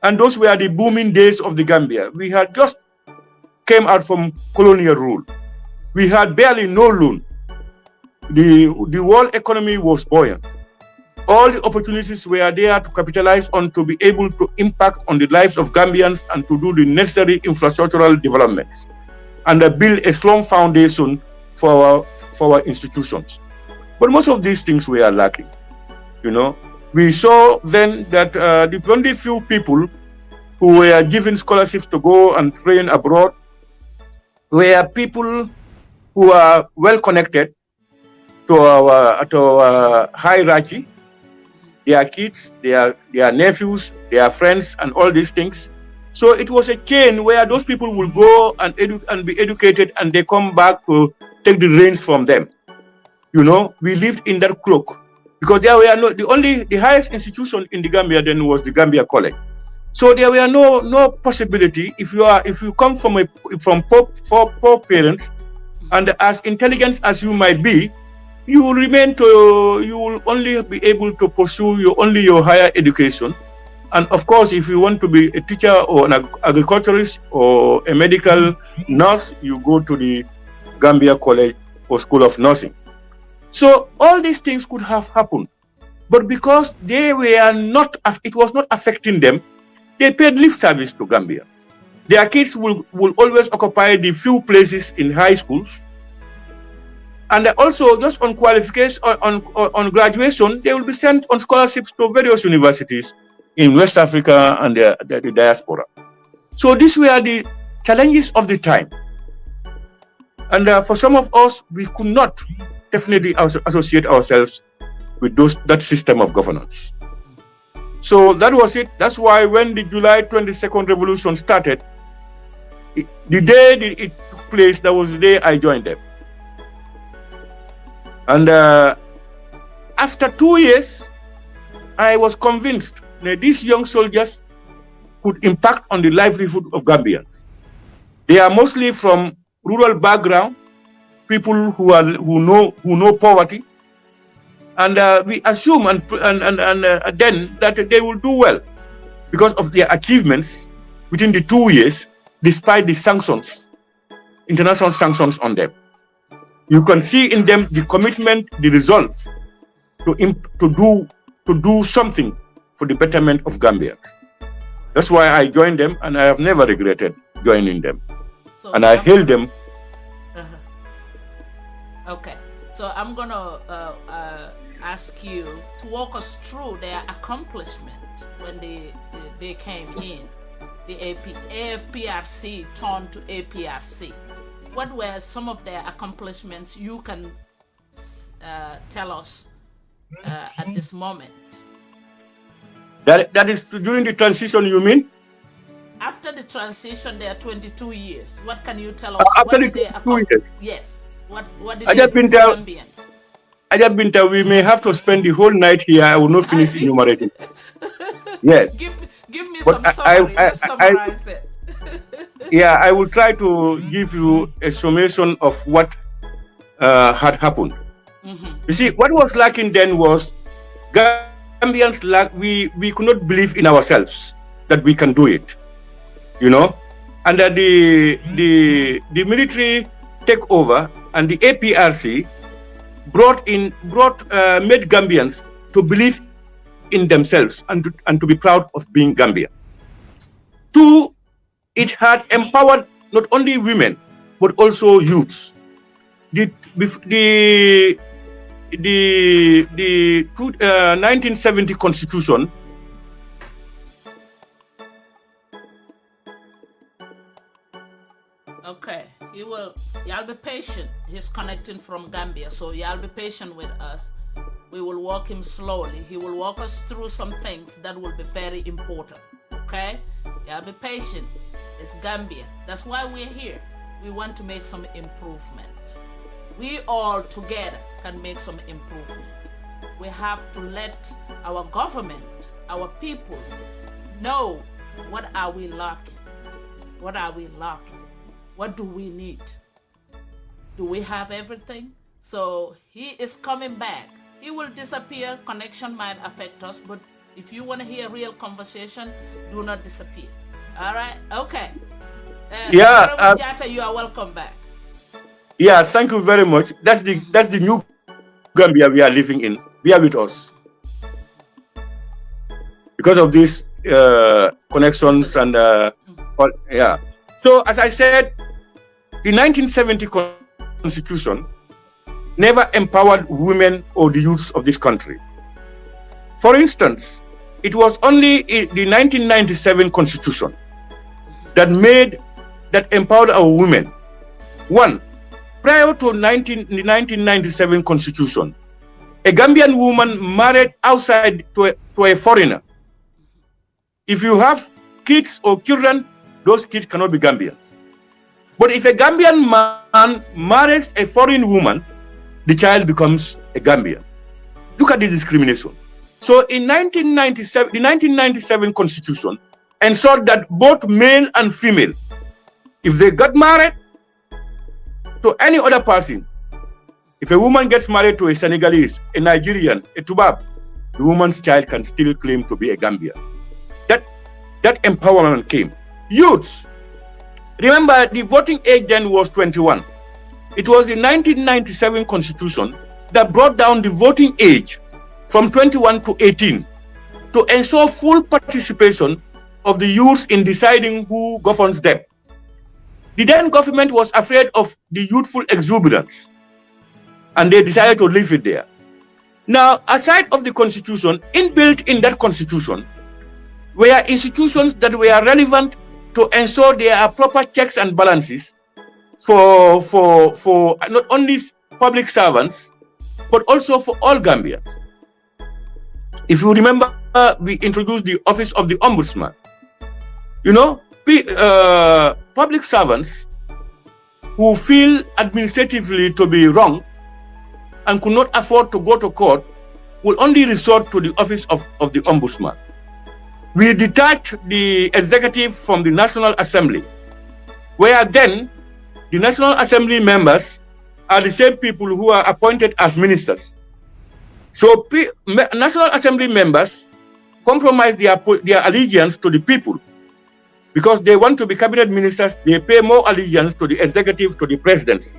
And those were the booming days of the Gambia. We had just came out from colonial rule. We had barely no loan. The world economy was buoyant. All the opportunities were there to capitalize on, to be able to impact on the lives of Gambians and to do the necessary infrastructural developments and build a strong foundation for our institutions. But most of these things were lacking. You know, we saw then that the only few people who were given scholarships to go and train abroad were people who are well connected to our hierarchy, their kids, their nephews, their friends, and all these things. So it was a chain where those people will go and be educated, and they come back to take the reins from them. You know, we lived in that cloak because there were the highest institution in the Gambia then was the Gambia College. So there were no possibility if you come from poor parents, and as intelligent as you might be, you will only be able to pursue your higher education. And of course, if you want to be a teacher or an agriculturist or a medical nurse, you go to the Gambia College or School of Nursing. So all these things could have happened, but because it was not affecting them, they paid lip service to Gambians. Their kids will always occupy the few places in high schools. And also, just on qualification, on graduation, they will be sent on scholarships to various universities in West Africa and the diaspora. So these were the challenges of the time. And for some of us, we could not definitely associate ourselves with that system of governance. So that was it. That's why when the July 22nd revolution started, the day it took place, that was the day I joined them. And after 2 years, I was convinced that these young soldiers could impact on the livelihood of Gambians. They are mostly from rural background, people who know poverty, and we assume and then that they will do well because of their achievements within the 2 years, despite the sanctions, international sanctions on them. You can see in them the commitment, the resolve to do something for the betterment of Gambians. That's why I joined them, and I have never regretted joining them. So and I hailed them. Okay, so I'm gonna ask you to walk us through their accomplishment when they came in. The AFPRC turned to APRC. What were some of their accomplishments you can tell us at this moment? That is during the transition, you mean? After the transition, there are 22 years. What can you tell us? After the 22 years? Yes. What did they do for Gambians? Ajab Binta, we may have to spend the whole night here. I will not finish enumerating. Yes. Give me some summary. Let's summarize it. Yeah, I will try to give you a summation of what had happened. Mm-hmm. You see, what was lacking then was Gambians we could not believe in ourselves that we can do it. You know, and that the military takeover and the APRC made Gambians to believe in themselves and to be proud of being Gambian. Two, it had empowered not only women but also youths. The 1970 Constitution Okay, y'all be patient. He's connecting from Gambia, so y'all be patient with us. We will walk him slowly. He will walk us through some things that will be very important. Okay? Y'all be patient. It's Gambia. That's why we're here. We want to make some improvement. We all together can make some improvement. We have to let our government, our people, know what are we lacking. What are we lacking? What do we need? Do we have everything? So he is coming back. He will disappear. Connection might affect us, but if you want to hear real conversation, do not disappear. All right? Okay. Jata, you are welcome back. Yeah, thank you very much. That's the new Gambia we are living in. Be with us. Because of these connections and yeah. So as I said, the 1970 Constitution never empowered women or the youths of this country. For instance, it was only the 1997 Constitution that empowered our women. One, prior to the 1997 Constitution, a Gambian woman married outside to a foreigner. If you have kids or children, those kids cannot be Gambians. But if a Gambian man marries a foreign woman, the child becomes a Gambian. Look at this discrimination. So in the 1997 Constitution ensured that both male and female, if they got married to any other person, if a woman gets married to a Senegalese, a Nigerian, a Tubab, the woman's child can still claim to be a Gambian. That empowerment came. Youths, remember the voting age then was 21. It was the 1997 Constitution that brought down the voting age from 21 to 18 to ensure full participation of the youth in deciding who governs them. The then government was afraid of the youthful exuberance, and they decided to leave it there. Now, aside of the Constitution, inbuilt in that Constitution were institutions that were relevant to ensure there are proper checks and balances for not only public servants, but also for all Gambians. If you remember, we introduced the Office of the Ombudsman. You know, public servants who feel administratively to be wrong and could not afford to go to court will only resort to the Office of the Ombudsman. We detached the executive from the National Assembly, where then the National Assembly members are the same people who are appointed as ministers. So National Assembly members compromise their allegiance to the people because they want to be cabinet ministers. They pay more allegiance to the executive, to the presidency.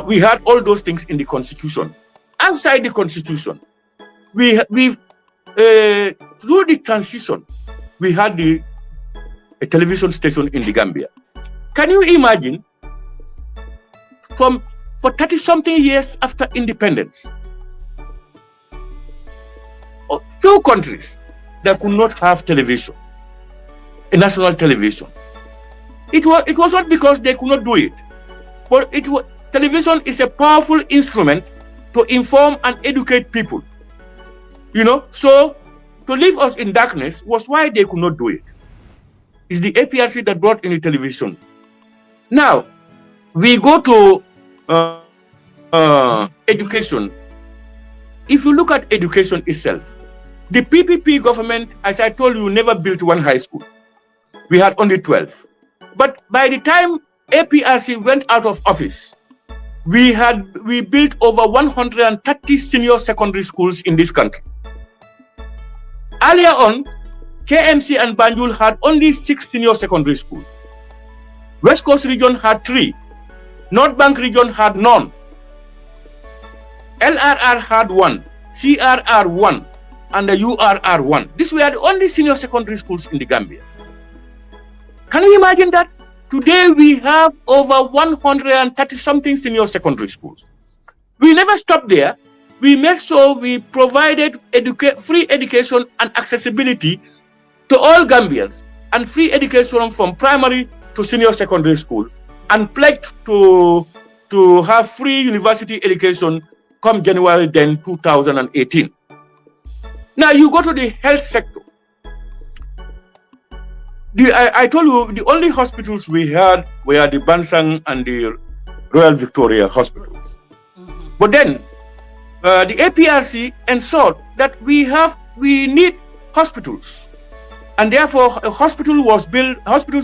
We had all those things in the Constitution. Outside the Constitution, through the transition, we had a television station in the Gambia. Can you imagine, for 30-something years after independence, a few countries that could not have television, a national television. It was not because they could not do it, but television is a powerful instrument to inform and educate people. You know, so to leave us in darkness was why they could not do it. It's the APRC that brought in the television. Now, we go to education. If you look at education itself, the PPP government, as I told you, never built one high school. We had only 12. But by the time APRC went out of office, we built over 130 senior secondary schools in this country. Earlier on, KMC and Banjul had only 6 senior secondary schools. West Coast region had 3. North Bank region had none. LRR had 1, CRR 1, and the URR 1. These were the only senior secondary schools in the Gambia. Can you imagine that? Today we have over 130-something senior secondary schools. We never stopped there. We made sure we provided free education and accessibility to all Gambians, and free education from primary to senior secondary school, and pledged to have free university education come January 2018. Now you go to the health sector. I told you the only hospitals we had were the Bansang and the Royal Victoria hospitals. But then the APRC ensured that we need hospitals, and therefore hospitals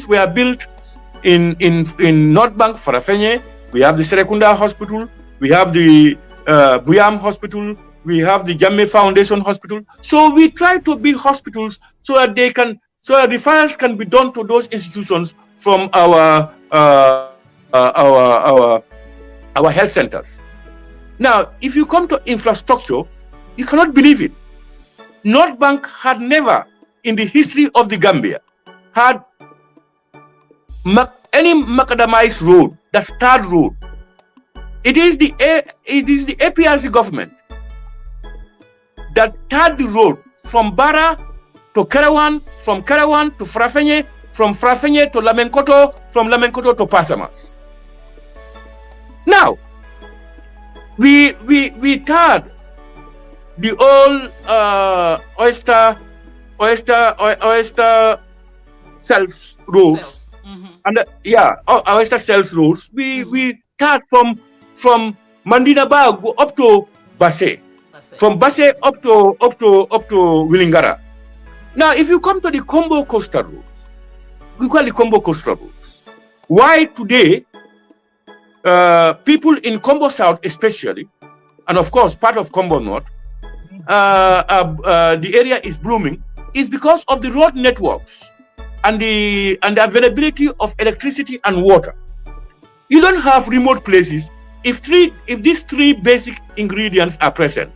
were built in North Bank, Farafenye. We have the Serekunda Hospital, we have the Buyam Hospital, we have the Jamme Foundation Hospital. So we try to build hospitals so that referrals can be done to those institutions from our health centers. Now, if you come to infrastructure, you cannot believe it. North Bank had never, in the history of the Gambia, had any macadamized road, that's third road. It is the APRC government that tarred the road from Bara to Karawan, from Karawan to Farafenye, from Farafenye to Lamenkoto, from Lamenkoto to Pasamas. Now, we tarred the old oyster cells roads, and oyster cells roads. We tarred from Mandina Bag up to Basse, from Basse up to Willingara. Now, if you come to the Combo Coastal roads, we call the Combo Coastal roads. Why today people in Combo South especially, and of course part of Combo North, the area is blooming, is because of the road networks and the availability of electricity and water. You don't have remote places if these three basic ingredients are present: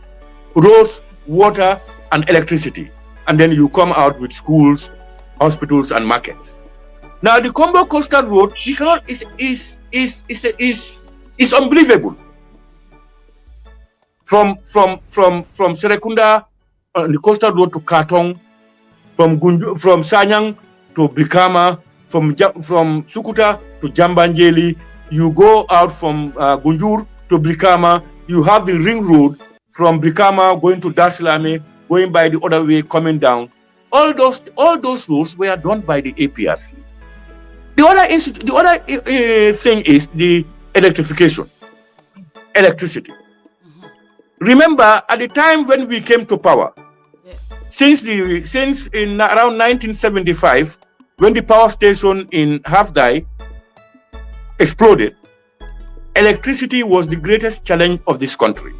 roads, water, and electricity. And then you come out with schools, hospitals, and markets. Now the Combo Coastal Road, you cannot is unbelievable. From Serekunda on the coastal road to Katong, from Sanyang to Brikama, from Sukuta to Jambanjeli, you go out from Gunjur to Brikama, you have the ring road from Brikama going to Darslame, going by the other way, coming down. All those roads were done by the APRC. The other thing is the electrification, electricity. Remember, at the time when we came to power, since in around 1975, when the power station in Halfdai exploded, electricity was the greatest challenge of this country.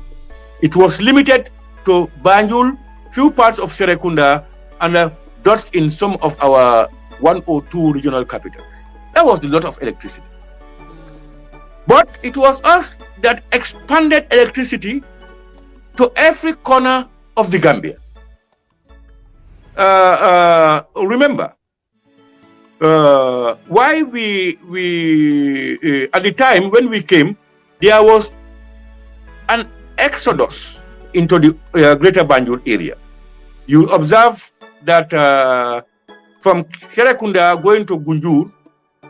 It was limited to Banjul, few parts of Serekunda, and dots in some of our 102 regional capitals. That was the lot of electricity. But it was us that expanded electricity to every corner of the Gambia. Remember, why we at the time when we came, there was an exodus into the greater Banjul area. You observe that from Serekunda going to Gunjur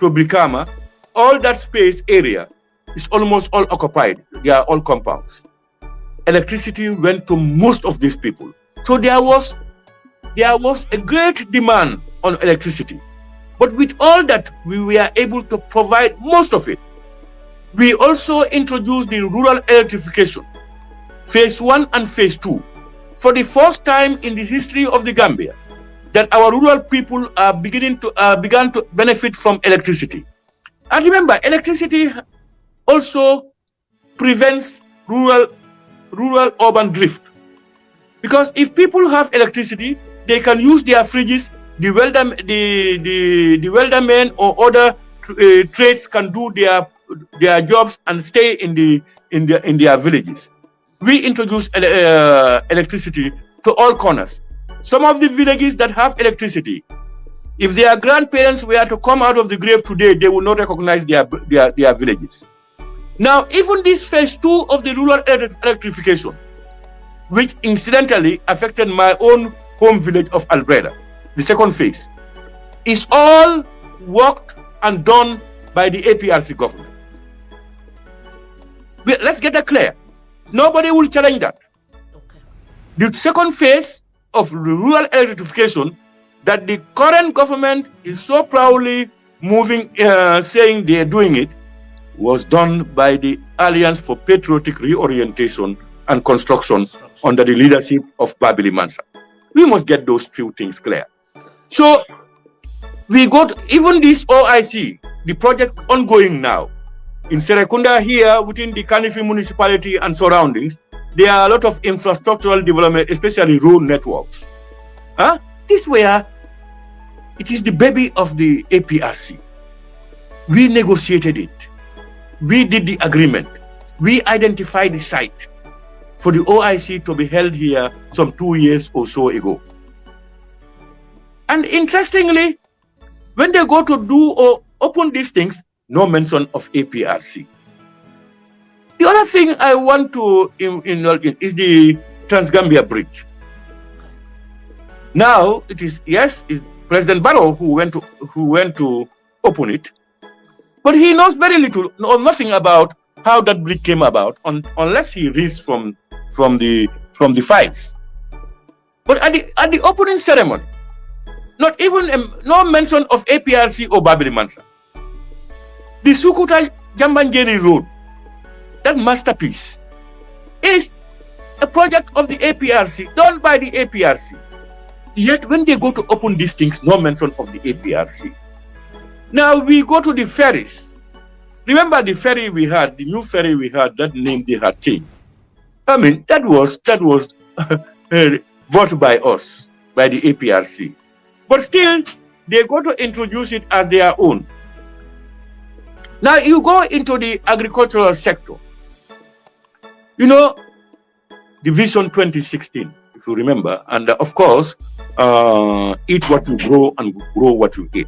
to Brikama, all that space area is almost all occupied. They are all compounds. Electricity went to most of these people. So there was a great demand on electricity. But with all that, we were able to provide most of it. We also introduced the rural electrification, phase 1 and phase 2. For the first time in the history of the Gambia, that our rural people are began to benefit from electricity. And remember, electricity also prevents rural-urban drift. Because if people have electricity, they can use their fridges. The weldermen or other trades can do their jobs and stay in their villages. We introduce electricity to all corners. Some of the villages that have electricity, if their grandparents were to come out of the grave today, they will not recognize their villages. Now, even this phase 2 of the rural electrification, which incidentally affected my own home village of Albreda, the second phase, is all worked and done by the APRC government. Let's get that clear. Nobody will challenge that. Okay. The second phase of rural electrification that the current government is so proudly moving, saying they're doing it, was done by the Alliance for Patriotic Reorientation and Construction under the leadership of Babili Mansa. We must get those few things clear. So we got even this OIC, the project ongoing now. In Serekunda here, within the Kanifi municipality and surroundings, there are a lot of infrastructural development, especially road networks. This where it is the baby of the APRC. We negotiated it. We did the agreement. We identified the site for the OIC to be held here some 2 years or so ago. And interestingly, when they go to do or open these things, no mention of APRC. The other thing I want to indulge in is the Trans-Gambia Bridge. Now it is, yes, it's President Barrow who went to open it, but he knows very little or nothing about how that bridge came about unless he reads from the files. But at the opening ceremony, not even no mention of APRC or Babili Mansa. The Sukuta Jambanjeri Road, that masterpiece, is a project of the APRC, done by the APRC. Yet when they go to open these things, no mention of the APRC. Now we go to the ferries. Remember the ferry we had, the new ferry we had, that name they had changed. I mean, that was bought by us, by the APRC. But still, they go to introduce it as their own. Now you go into the agricultural sector. You know, the Vision 2016, if you remember, and of course, eat what you grow and grow what you eat.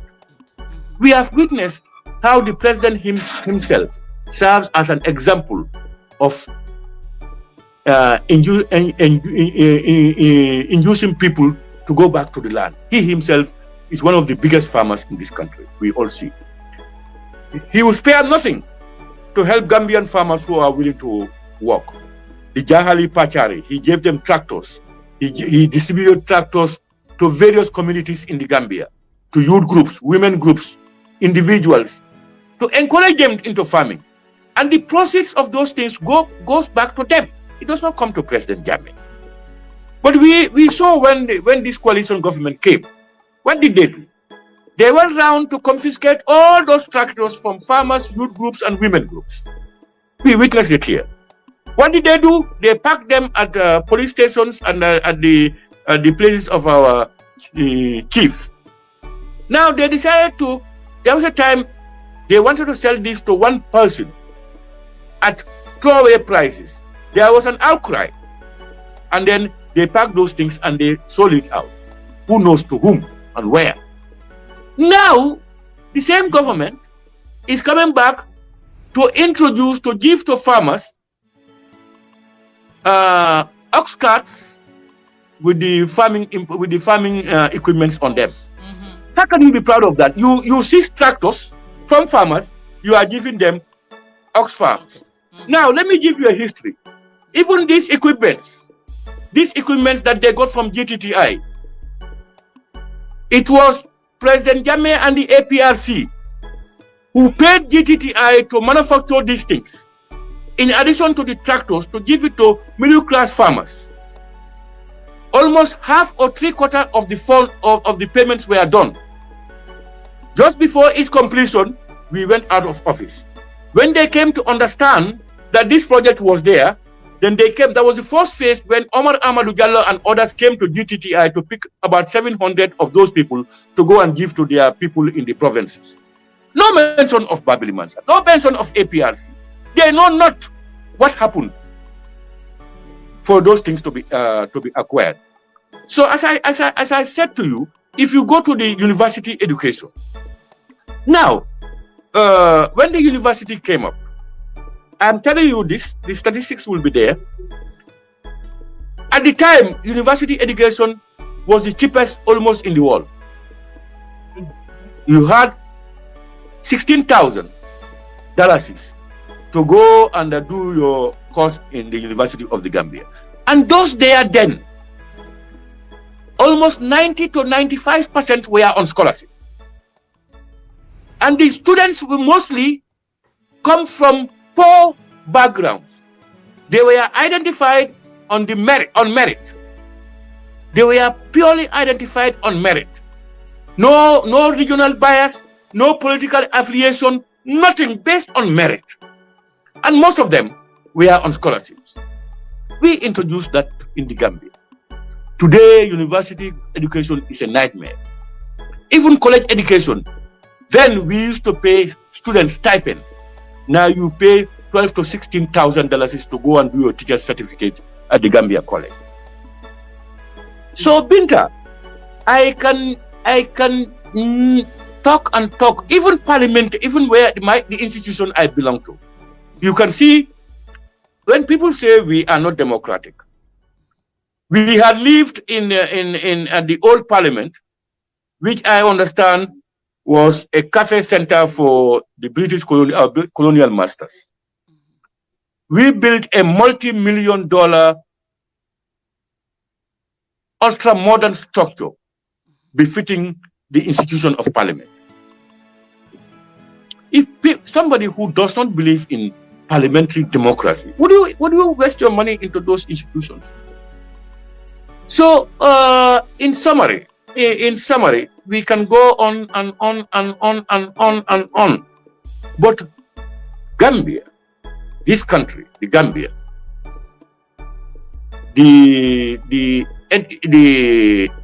We have witnessed how the president himself serves as an example of inducing people to go back to the land. He himself is one of the biggest farmers in this country. We all see. He will spare nothing to help Gambian farmers who are willing to work. The Jahali Pachari, he gave them tractors. He distributed tractors to various communities in the Gambia, to youth groups, women groups, individuals, to encourage them into farming. And the proceeds of those things goes back to them. It does not come to President Jammeh. But we saw when this coalition government came, what did they do? They went round to confiscate all those tractors from farmers, youth groups, and women groups. We witnessed it here. What did they do? They packed them at police stations and at the places of our chief. Now they decided to, there was a time they wanted to sell this to one person at throwaway prices. There was an outcry. And then they packed those things and they sold it out. Who knows to whom and where? Now, the same government is coming back to introduce, to give to farmers ox carts with the farming equipments on them. How can you be proud of that? You seize tractors from farmers, you are giving them ox farms. Now, let me give you a history. Even these equipments that they got from GTTI, it was President Jammeh and the APRC who paid GTTI to manufacture these things, in addition to the tractors, to give it to middle-class farmers. Almost half or three-quarters of the fund of the payments were done. Just before its completion, we went out of office. When they came to understand that this project was there, then they came. That was the first phase when Omar Amadou Diallo and others came to GTTI to pick about 700 of those people to go and give to their people in the provinces. No mention of Babili Mansa, no mention of APRC. They know not what happened for those things to be acquired. So as I said to you, if you go to the university education, now when the university came up, I'm telling you this, the statistics will be there. At the time, university education was the cheapest almost in the world. You had $16,000 to go and do your course in the University of the Gambia. And those there then, almost 90 to 95% were on scholarship. And the students will mostly come from poor backgrounds. They were identified on merit. They were purely identified on merit. No regional bias, no political affiliation, nothing, based on merit. And most of them were on scholarships. We introduced that in the Gambia. Today, university education is a nightmare. Even college education, then we used to pay students stipend. Now you pay $12,000 to $16,000 to go and do your teacher's certificate at the Gambia College. So Binta, I can talk and talk, even parliament, even where the institution I belong to. You can see when people say we are not democratic. We had lived in the old parliament, which I understand was a cafe center for the British colonial masters. We built a multi-million-dollar ultra-modern structure befitting the institution of parliament. If somebody who does not believe in parliamentary democracy, would you waste your money into those institutions? So, in summary, we can go on and on and on and on and on. But Gambia, this country, the Gambia, the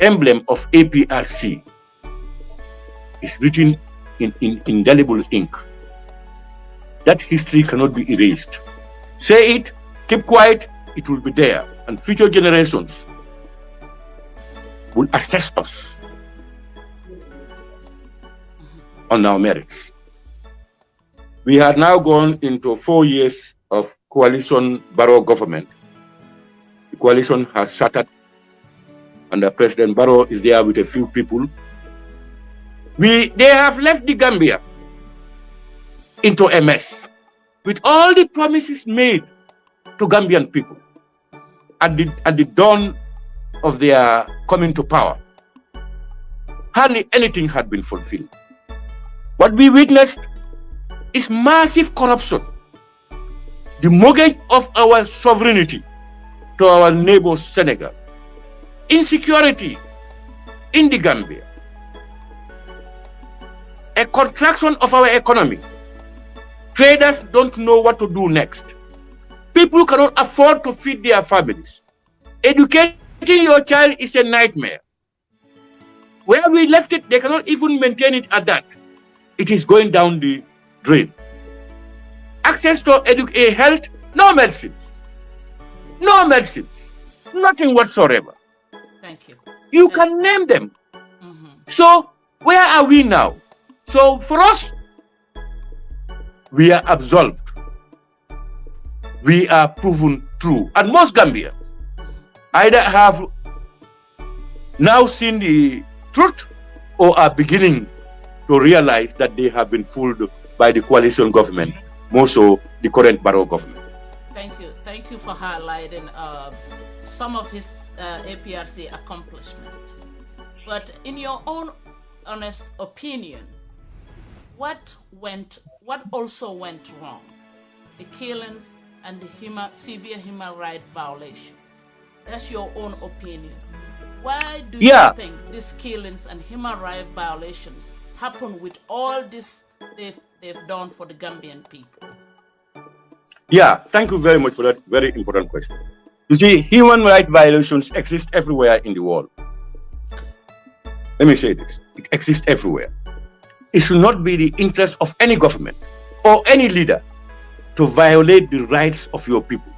emblem of APRC is written in indelible ink. That history cannot be erased. Say it, keep quiet, it will be there. And future generations will assess us on our merits. We have now gone into 4 years of coalition Barrow government. The coalition has shattered, and President Barrow is there with a few people. They have left the Gambia into a mess with all the promises made to Gambian people at the dawn of their coming to power. Hardly anything had been fulfilled. What we witnessed is massive corruption, the mortgage of our sovereignty to our neighbors, Senegal, insecurity in the Gambia, a contraction of our economy. Traders don't know what to do next. People cannot afford to feed their families. Educating your child is a nightmare. Where we left it, they cannot even maintain it at that. It is going down the drain. Access to health, no medicines. No medicines. Nothing whatsoever. Thank you. You can name them. So, where are we now? So, for us, we are absolved. We are proven true. And most Gambians either have now seen the truth or are beginning to realize that they have been fooled by the coalition government, more so the current Barrow government. Thank you. Thank you for highlighting some of his APRC accomplishment. But in your own honest opinion, what also went wrong? The killings and the severe human rights violation. That's your own opinion. Why do you think these killings and human rights violations happen with all this they've done for the Gambian people? Yeah, thank you very much for that very important question. You see, human rights violations exist everywhere in the world. Let me say this. It exists everywhere. It should not be the interest of any government or any leader to violate the rights of your people.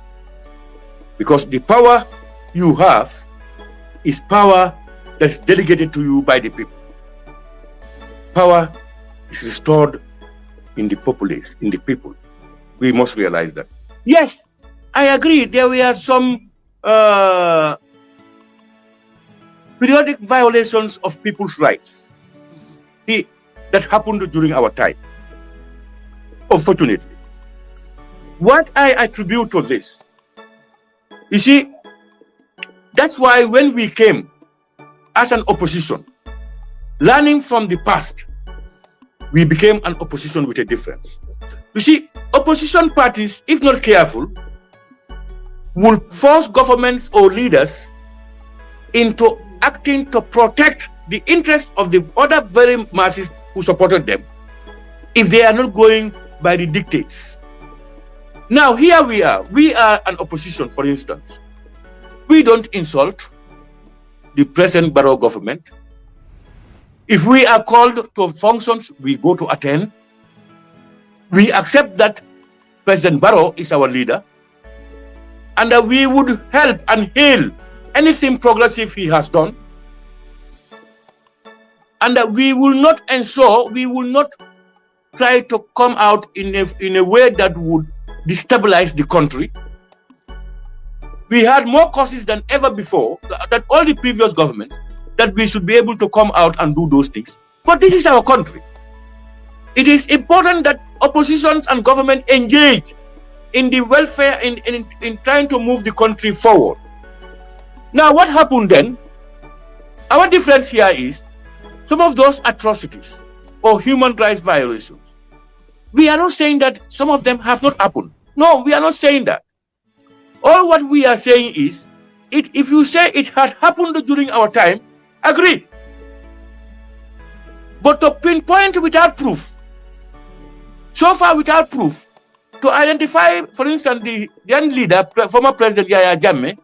Because the power you have is power that's delegated to you by the people. Power is restored in the populace, in the people. We must realize that. Yes, I agree. There were some periodic violations of people's rights that happened during our time. Unfortunately. What I attribute to this, you see, that's why when we came as an opposition, learning from the past, we became an opposition with a difference. You see, opposition parties, if not careful, will force governments or leaders into acting to protect the interests of the other very masses who supported them if they are not going by the dictates. Now, here we are an opposition, for instance. We don't insult the present Barrow government. If we are called to functions, we go to attend. We accept that President Barrow is our leader, and that we would help and hail anything progressive he has done, and that we will not try to come out in a way that would destabilize the country. We had more causes than ever before, that all the previous governments, that we should be able to come out and do those things. But this is our country. It is important that oppositions and government engage in the welfare, in trying to move the country forward. Now, what happened then? Our difference here is some of those atrocities or human rights violations. We are not saying that some of them have not happened. No, we are not saying that. All what we are saying is, if you say it had happened during our time, agree. But to pinpoint without proof, so far without proof, to identify, for instance, the young leader, former President Yahya Jammeh,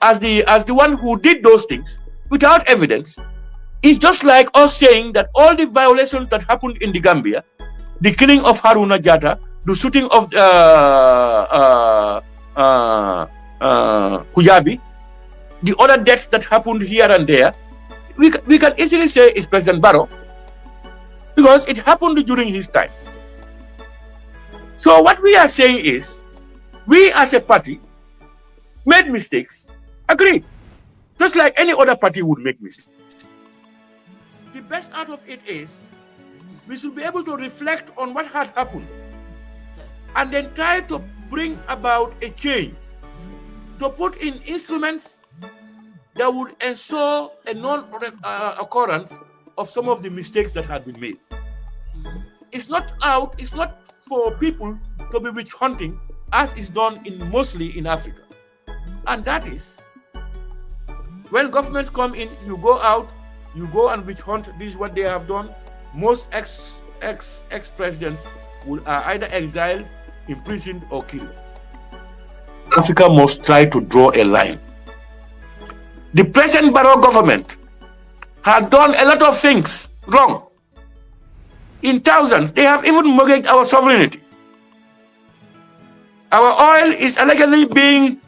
as the one who did those things without evidence, is just like us saying that all the violations that happened in the Gambia, the killing of Haruna Jatta, the shooting of Kujabi, the other deaths that happened here and there, we can easily say it's President Barrow, because it happened during his time. So what we are saying is, we as a party made mistakes, agree, just like any other party would make mistakes. The best out of it is, we should be able to reflect on what had happened and then try to bring about a change, to put in instruments that would ensure a non-occurrence of some of the mistakes that had been made. It's not for people to be witch hunting as is done mostly in Africa. And that is, when governments come in, you go out, you go and witch hunt. This is what they have done. Most ex-presidents are either exiled, imprisoned, or killed. Africa must try to draw a line. The present Barrow government had done a lot of things wrong. In thousands, they have even mortgaged our sovereignty. Our oil is allegedly being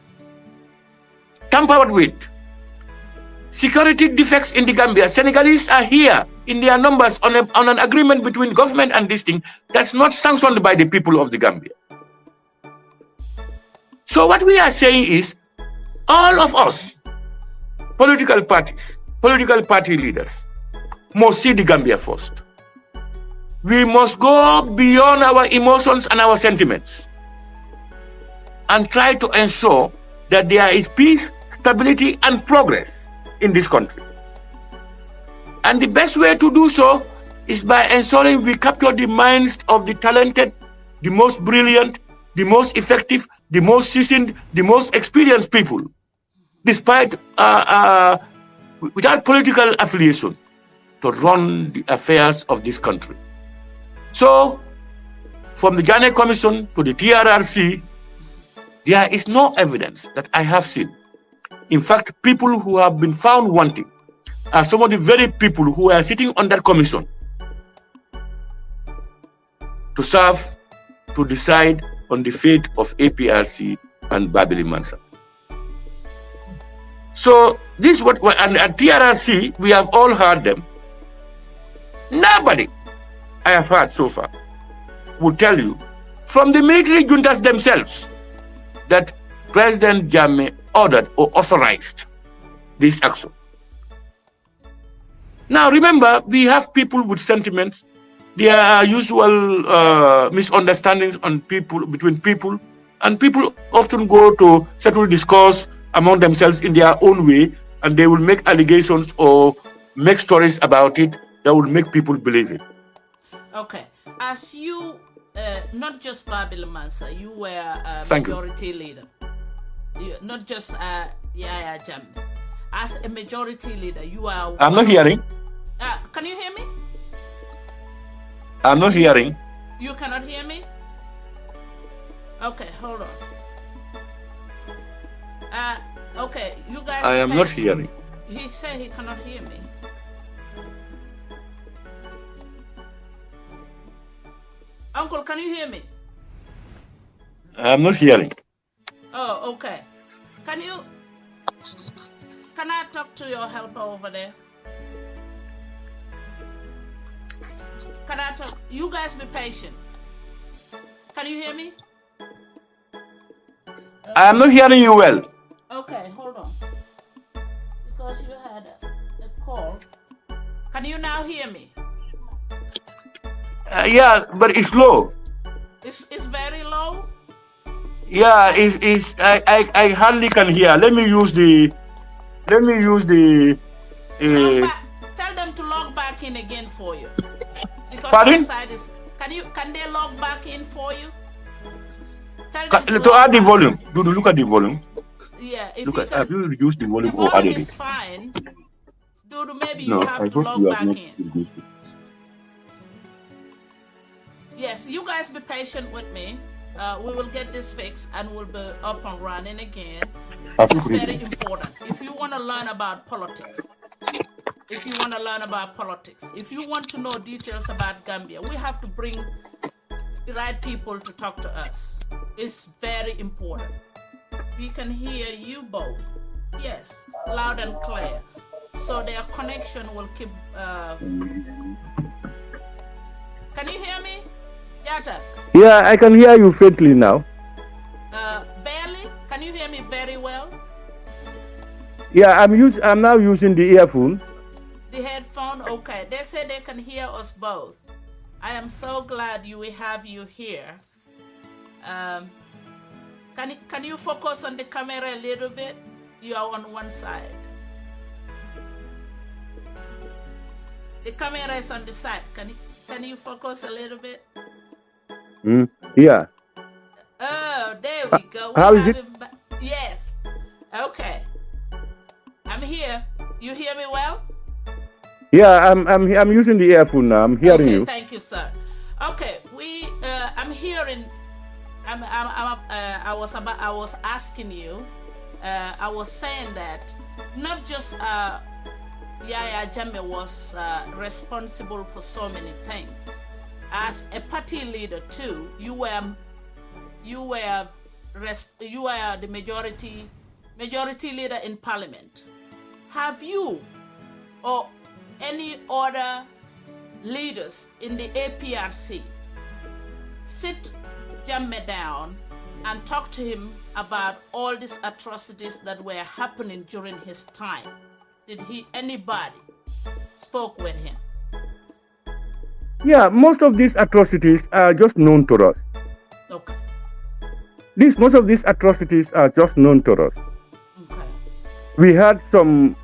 tampered with. Security defects in the Gambia. Senegalese are here in their numbers on an agreement between government and this thing that's not sanctioned by the people of the Gambia. So what we are saying is, all of us, political parties, political party leaders, must see the Gambia first. We must go beyond our emotions and our sentiments and try to ensure that there is peace, stability, and progress in this country. And the best way to do so is by ensuring we capture the minds of the talented, the most brilliant, the most effective, the most seasoned, the most experienced people, despite without political affiliation, to run the affairs of this country. So, from the Ghana Commission to the TRRC, there is no evidence that I have seen. In fact, people who have been found wanting are some of the very people who are sitting on that commission to serve, to decide on the fate of APRC and Babili Mansa. So, this is what, and at TRRC, we have all heard them. Nobody I have heard so far would tell you from the military juntas themselves that President Jammeh ordered or authorized this action. Now remember, we have people with sentiments. There are usual misunderstandings on between people, and people often go to settle discourse among themselves in their own way and they will make allegations or make stories about it that will make people believe it. Okay. As you, not just Babil Mansa, you were a Thank you. majority leader. Not just Yaya Jammeh. As a majority leader, you are... I'm not hearing. Can you hear me? I'm not hearing. You cannot hear me? Okay, hold on. Okay, you guys... I am not hearing. He said he cannot hear me. Uncle, can you hear me? I'm not hearing. Oh, okay. Can I talk to your helper over there? Can I talk? You guys be patient. Can you hear me? I am not hearing you well. Okay, hold on. Because you had a call. Can you now hear me? Yeah, but it's low. It's very low? Yeah, I hardly can hear. Let me use the Tell them to log back in again for you. Because Pardon? Side is, can they log back in for you? Tell them to add the volume. Look at the volume. Yeah, if Look you at, can, have you reduced the volume the or volume added is it? fine. Dudu, maybe No, you have I to thought log you back have not in. reduced it. Yes, you guys be patient with me. We will get this fixed and we'll be up and running again. This is very important. If you want to learn about politics, if you want to know details about Gambia, we have to bring the right people to talk to us. It's very important. We can hear you both. Yes, loud and clear. So their connection will keep... Can you hear me? Yata? Yeah, I can hear you faintly now. Barely? Can you hear me very well? Yeah, I'm now using the earphone. The headphone? Okay. They say they can hear us both. I am so glad we have you here. Can you focus on the camera a little bit? You are on one side. The camera is on the side. Can you focus a little bit? Yeah. Oh, there we go. How is it? Yes. Okay. I'm here. You hear me well? Yeah, I'm using the earphone now. I'm hearing you. Thank you, sir. Okay, I'm hearing. I was asking you. I was saying that not just Yaya Jammeh was responsible for so many things. As a party leader too, you were the majority leader in parliament. Have you or any other leaders in the APRC sit Jammeh down and talk to him about all these atrocities that were happening during his time? Did anybody spoke with him? Yeah, most of these atrocities are just known to us. Okay. Most of these atrocities are just known to us. Okay. We had some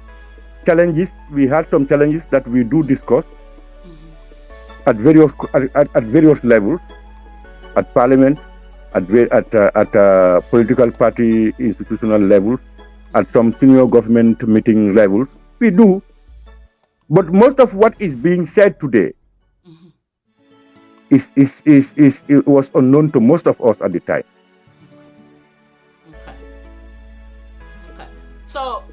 challenges. That we do discuss at various levels, at parliament, at political party institutional levels, at some senior government meeting levels. We do, but most of what is being said today it was unknown to most of us at the time. Okay. So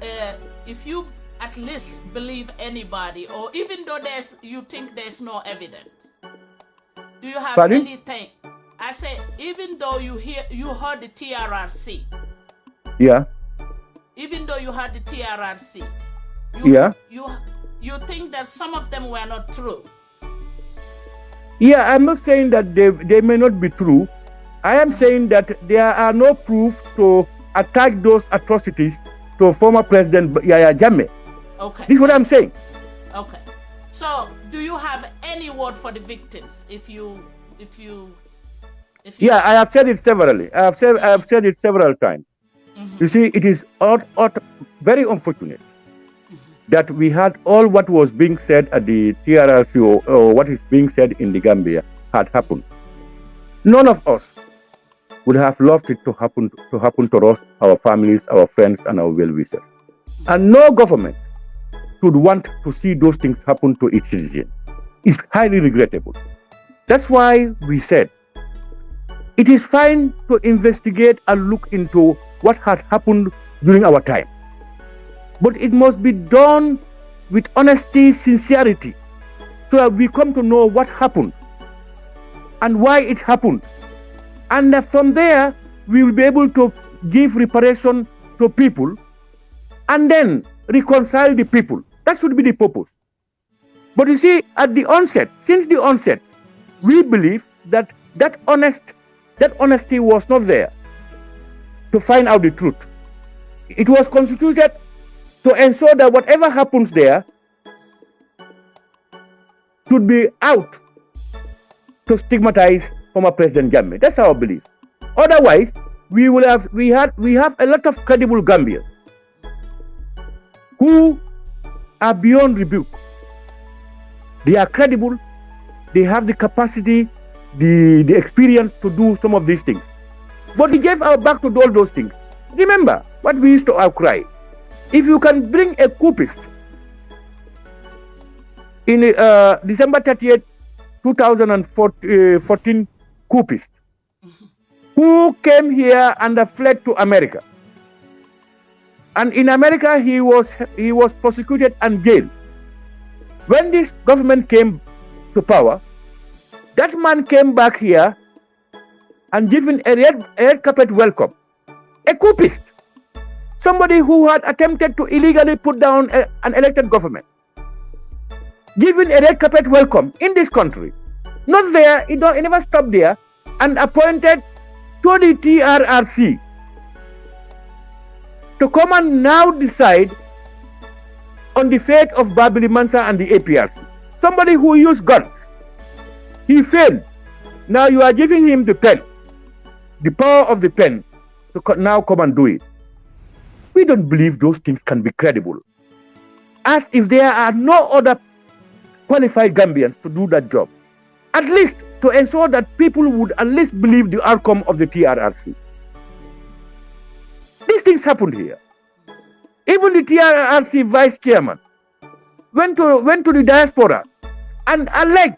if you at least believe anybody, or even though you think there's no evidence, do you have Pardon? anything? I say, even though you heard the TRRC. Yeah. Even though you heard the TRRC. You think that some of them were not true. Yeah, I'm not saying that they may not be true. I am saying that there are no proof to attach those atrocities to former President Yaya Jammeh. Okay. This is what I'm saying. Okay. So, do you have any word for the victims? If you Yeah, I have said it severally. I have said it several times. You see, it is very unfortunate that we had all what was being said at the TRRC or what is being said in the Gambia had happened, none of us would have loved it to happen to us, our families, our friends, and our well-wishers. And no government should want to see those things happen to its citizens. It's highly regrettable. That's why we said it is fine to investigate and look into what had happened during our time. But it must be done with honesty, sincerity, so that we come to know what happened and why it happened. And from there, we will be able to give reparation to people and then reconcile the people. That should be the purpose. But you see, at the onset, since the onset, we believe that that honesty was not there to find out the truth. It was constituted to ensure that whatever happens there should be out to stigmatize former President Gambia. That's our belief. Otherwise, we have a lot of credible Gambians who are beyond rebuke. They are credible. They have the capacity, the experience to do some of these things. But we gave our back to all those things. Remember what we used to outcry. If you can bring a coupist in December 30th, 2014 coupist who came here and fled to America. And in America, he was prosecuted and jailed. When this government came to power, that man came back here and given a red carpet welcome. A coupist. Somebody who had attempted to illegally put down an elected government. Given a red carpet welcome in this country. Not there, he never stopped there, and appointed to the TRRC to come and now decide on the fate of Babili Mansa and the APRC. Somebody who used guns. He failed. Now you are giving him the pen, the power of the pen, to now come and do it. We don't believe those things can be credible. As if there are no other qualified Gambians to do that job. At least to ensure that people would at least believe the outcome of the TRRC. These things happened here. Even the TRRC vice chairman went to the diaspora and alleged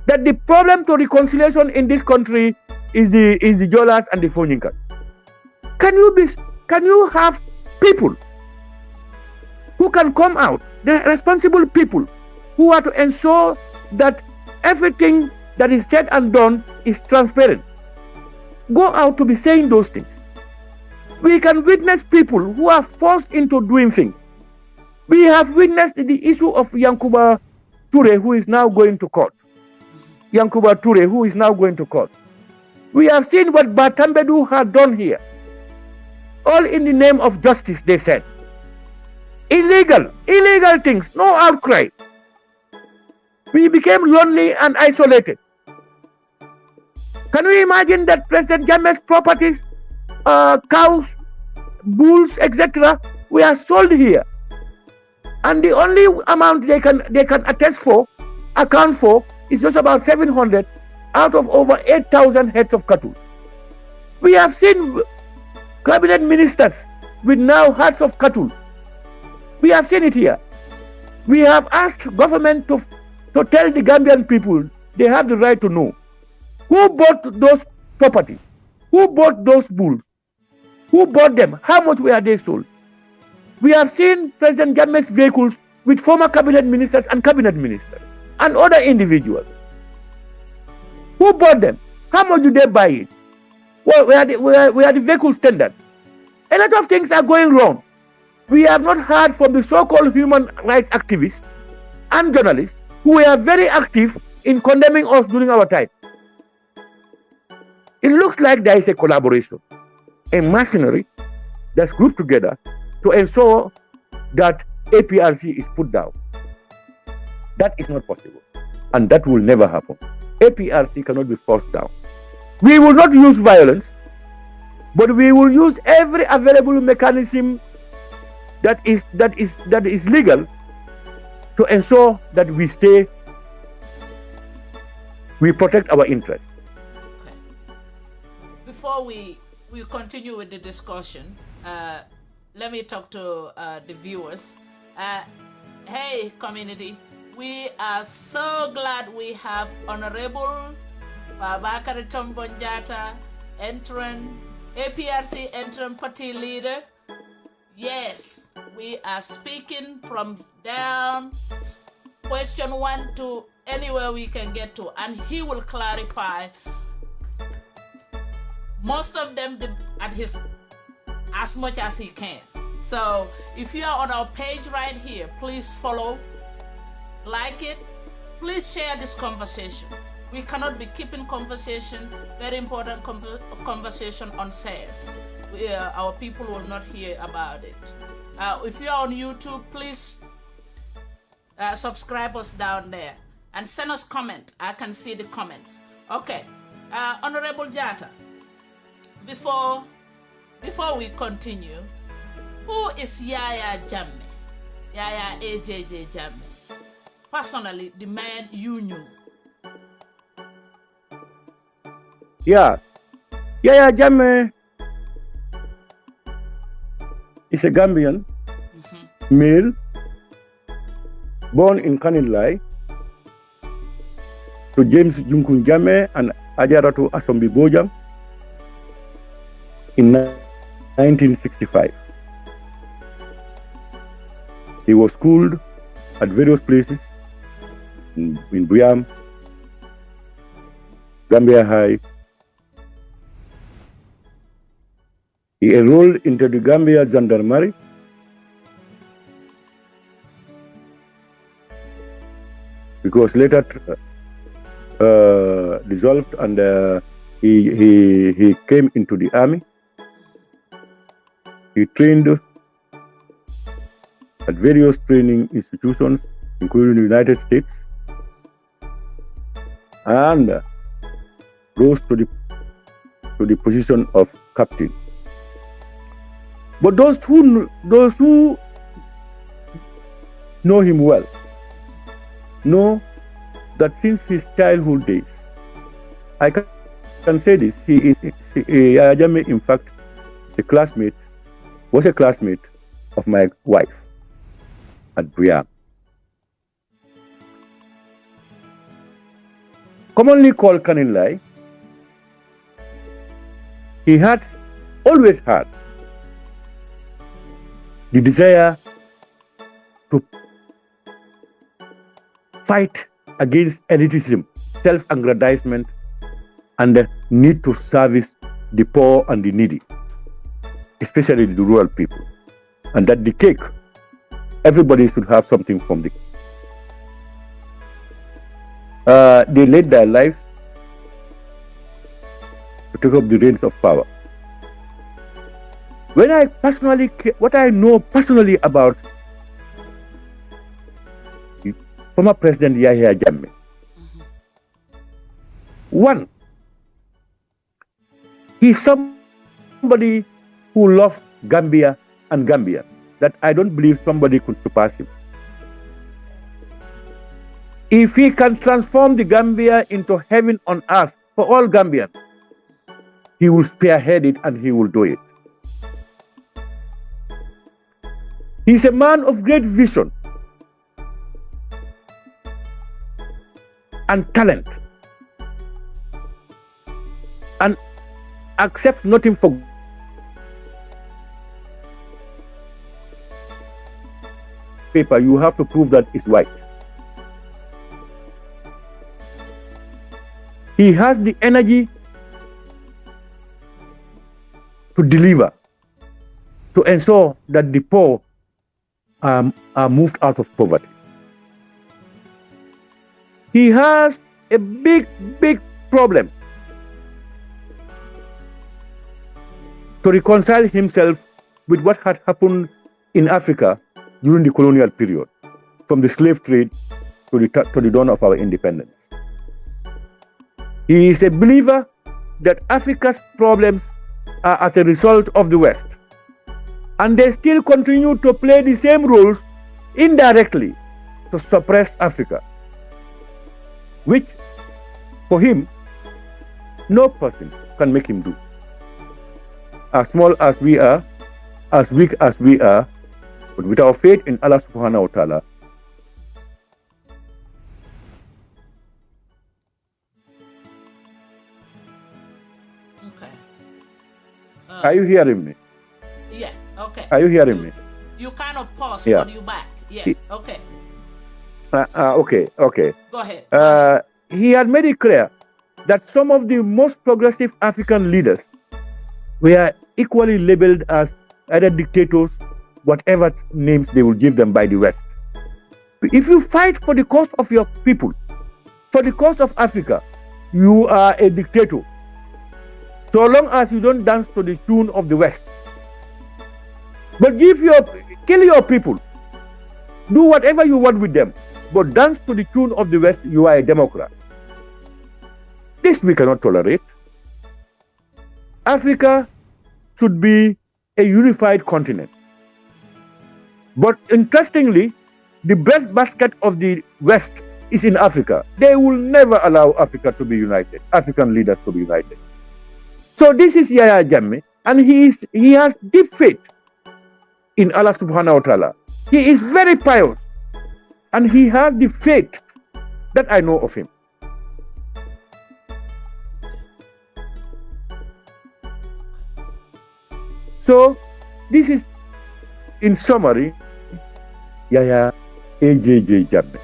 that the problem to reconciliation in this country is the Jolas and the Foninkas. Can you have people who can come out, the responsible people who are to ensure that everything that is said and done is transparent, go out to be saying those things? We can witness people who are forced into doing things. We have witnessed the issue of Yankuba Ture, who is now going to court. Yankuba Ture, who is now going to court. We have seen what Batambedu had done here. All in the name of justice, they said. Illegal things, no outcry. We became lonely and isolated. Can you imagine that President Jammeh's properties, cows, bulls, etc., were sold here? And the only amount they can account for, is just about 700 out of over 8,000 heads of cattle. We have seen cabinet ministers with now herds of cattle. We have seen it here. We have asked government to tell the Gambian people they have the right to know who bought those properties, who bought those bulls, who bought them, how much were they sold. We have seen President Jammeh's vehicles with former cabinet ministers and other individuals. Who bought them? How much do they buy it? Where are the vehicles tendered? A lot of things are going wrong. We have not heard from the so-called human rights activists and journalists who were very active in condemning us during our time. It looks like there is a collaboration, a machinery that's grouped together to ensure that APRC is put down. That is not possible, and that will never happen. APRC cannot be forced down. We will not use violence, but we will use every available mechanism that is legal to ensure that we protect our interests. Okay. Before we continue with the discussion, let me talk to the viewers. Hey, community, we are so glad we have Honorable Babakari Tombonjata, interim APRC interim party leader. Yes, we are speaking from down question 1 to anywhere we can get to, and he will clarify most of them at his as much as he can. So if you are on our page right here, please follow, like it, please share this conversation. We cannot be keeping conversation, very important conversation unsaid. Our people will not hear about it. If you are on YouTube, please subscribe us down there and send us comment. I can see the comments. Okay, Honorable Jata, before we continue, who is Yaya Jammeh? Yaya AJJ Jammeh? Personally, the man you knew. Yeah, Yaya Jammeh is a Gambian male born in Kanilai to James Junkun Jammeh and Ajaratu Asombi Bojang in 1965. He was schooled at various places in Buyam, Gambia High. He enrolled into the Gambia Gendarmerie because later dissolved, and he came into the army. He trained at various training institutions, including the United States, and rose to the position of captain. But those who know him well know that since his childhood days, I can say this, Yaya Jammeh, in fact, was a classmate of my wife at Buyam. Commonly called Kanilai, he had always had the desire to fight against elitism, self-aggrandizement, and the need to service the poor and the needy, especially the rural people. And that the cake, everybody should have something from the they led their lives to take up the reins of power. What I know personally about former President Yahya Jammeh, one, he's somebody who loves Gambia and Gambia, that I don't believe somebody could surpass him. If he can transform the Gambia into heaven on earth for all Gambians, he will spearhead it and he will do it. He's a man of great vision and talent, and accepts nothing for paper. You have to prove that it's right. He has the energy to deliver, to ensure that the poor are moved out of poverty. He has a big problem to reconcile himself with what had happened in Africa during the colonial period, from the slave trade to the dawn of our independence. He is a believer that Africa's problems are as a result of the West, And they still continue to play the same roles indirectly to suppress Africa, which for him, no person can make him do. As small as we are, as weak as we are, but with our faith in Allah subhanahu wa ta'ala, okay. Are you hearing me? Yeah, okay. Are you hearing me? You kind of paused, Yeah. but you back. Yeah, okay. Okay. Go ahead. He had made it clear that some of the most progressive African leaders were equally labeled as either dictators, whatever names they will give them by the West. If you fight for the cause of your people, for the cause of Africa, you are a dictator. So long as you don't dance to the tune of the West. But kill your people. Do whatever you want with them. But dance to the tune of the West, you are a Democrat. This we cannot tolerate. Africa should be a unified continent. But interestingly, the breadbasket of the West is in Africa. They will never allow Africa to be united, African leaders to be united. So this is Yahya Jammeh, and he has deep faith in Allah subhanahu wa ta'ala. He is very pious, and he has the faith that I know of him. So this is, in summary, Yahya AJJ Jammeh.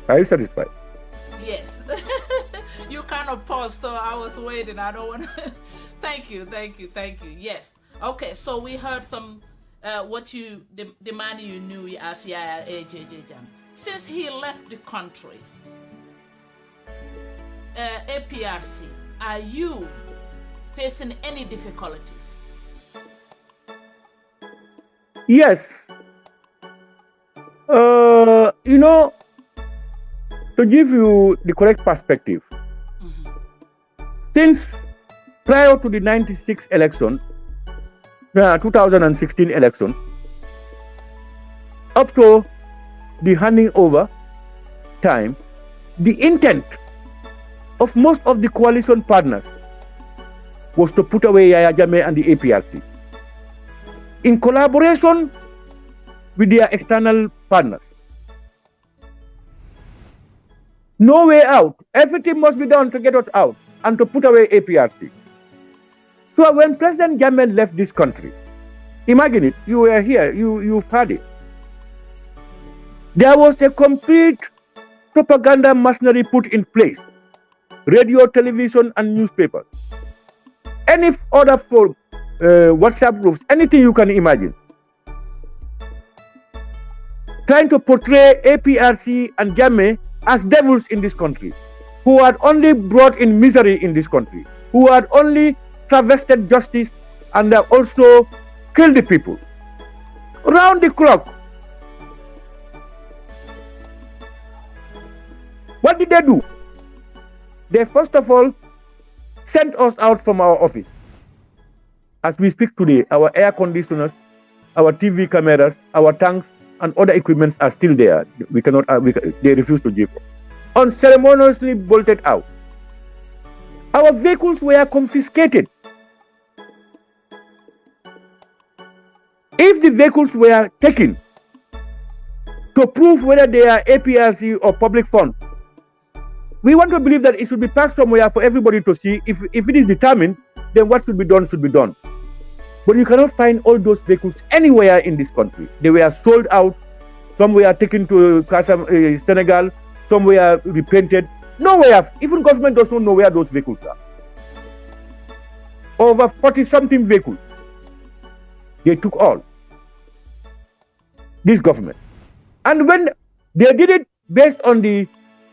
Are you satisfied? Yes. You kind of paused, so I was waiting. I don't want to. Thank you. Yes. Okay, so we heard some what the man you knew as Yahya AJJ Jammeh. Since he left the country, APRC, are you facing any difficulties? Yes. To give you the correct perspective, since prior to the 96 election, 2016 election, up to the handing over time, the intent of most of the coalition partners was to put away Yahya Jammeh and the APRC in collaboration with their external partners. No way out. Everything must be done to get us out and to put away APRC. So when President Jammeh left this country, imagine it, you were here, you've heard it. There was a complete propaganda machinery put in place. Radio, television, and newspapers. Any other form, WhatsApp groups, anything you can imagine. Trying to portray APRC and Jammeh as devils in this country, who had only brought in misery in this country, who had only travested justice and have also killed the people. Round the clock. What did they do? They first of all sent us out from our office. As we speak today, our air conditioners, our TV cameras, our tanks, and other equipments are still there. They refuse to give up. Unceremoniously bolted out. Our vehicles were confiscated. If the vehicles were taken to prove whether they are APRC or public funds, we want to believe that it should be parked somewhere for everybody to see. If it is determined, then what should be done should be done. But you cannot find all those vehicles anywhere in this country. They were sold out. Some were taken to Senegal. Some were repainted. Nowhere. Even government doesn't know where those vehicles are. Over 40-something vehicles. They took all. This government. And when they did it based on the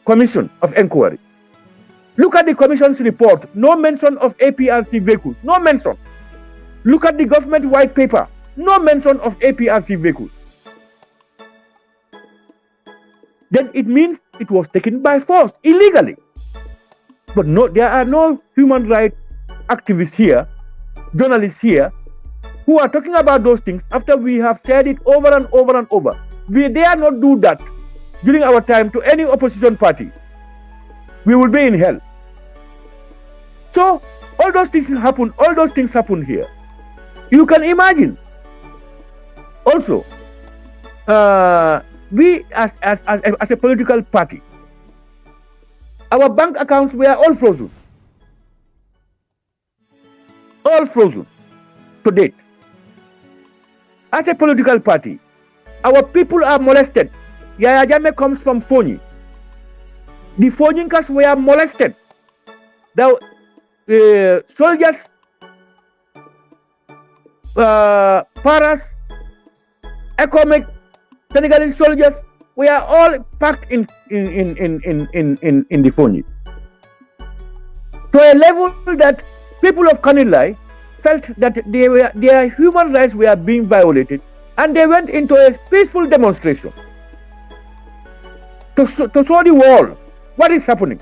Commission of Inquiry. Look at the Commission's report. No mention of APRC vehicles. No mention. Look at the government white paper. No mention of APRC vehicles. Then it means it was taken by force, illegally. But no, there are no human rights activists here, journalists here, who are talking about those things after we have said it over and over and over. We dare not do that during our time to any opposition party. We will be in hell. So all those things happen. All those things happen here. You can imagine. Also, we as a political party, our bank accounts were all frozen. All frozen to date. As a political party, our people are molested. Yaya Jammeh comes from Fonyi. The Fonyinkas were molested. The soldiers, paras, economic, Senegalese soldiers, we are all packed in the Fonyi. To a level that people of Kanilai felt that their human rights were being violated, and they went into a peaceful demonstration to show the world what is happening.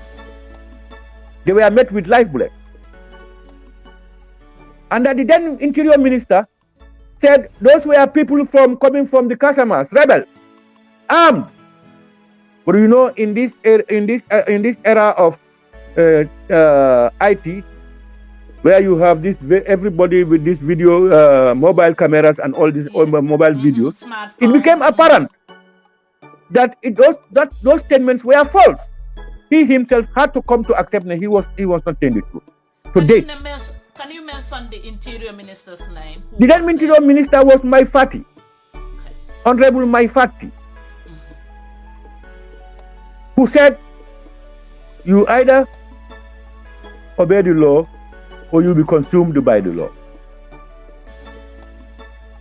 They were met with live bullets. And the then Interior Minister said those were people coming from the Casamas, rebels, armed. But you know, in this era of IT, where you have this everybody with this video, mobile cameras and all these mobile videos, it became apparent that those statements were false. He himself had to come to accept that he was not saying the truth. Today, can you mention the Interior Minister's name? The then Interior Minister was Maifati, Honorable Maifati, who said, you either obey the law or you'll be consumed by the law.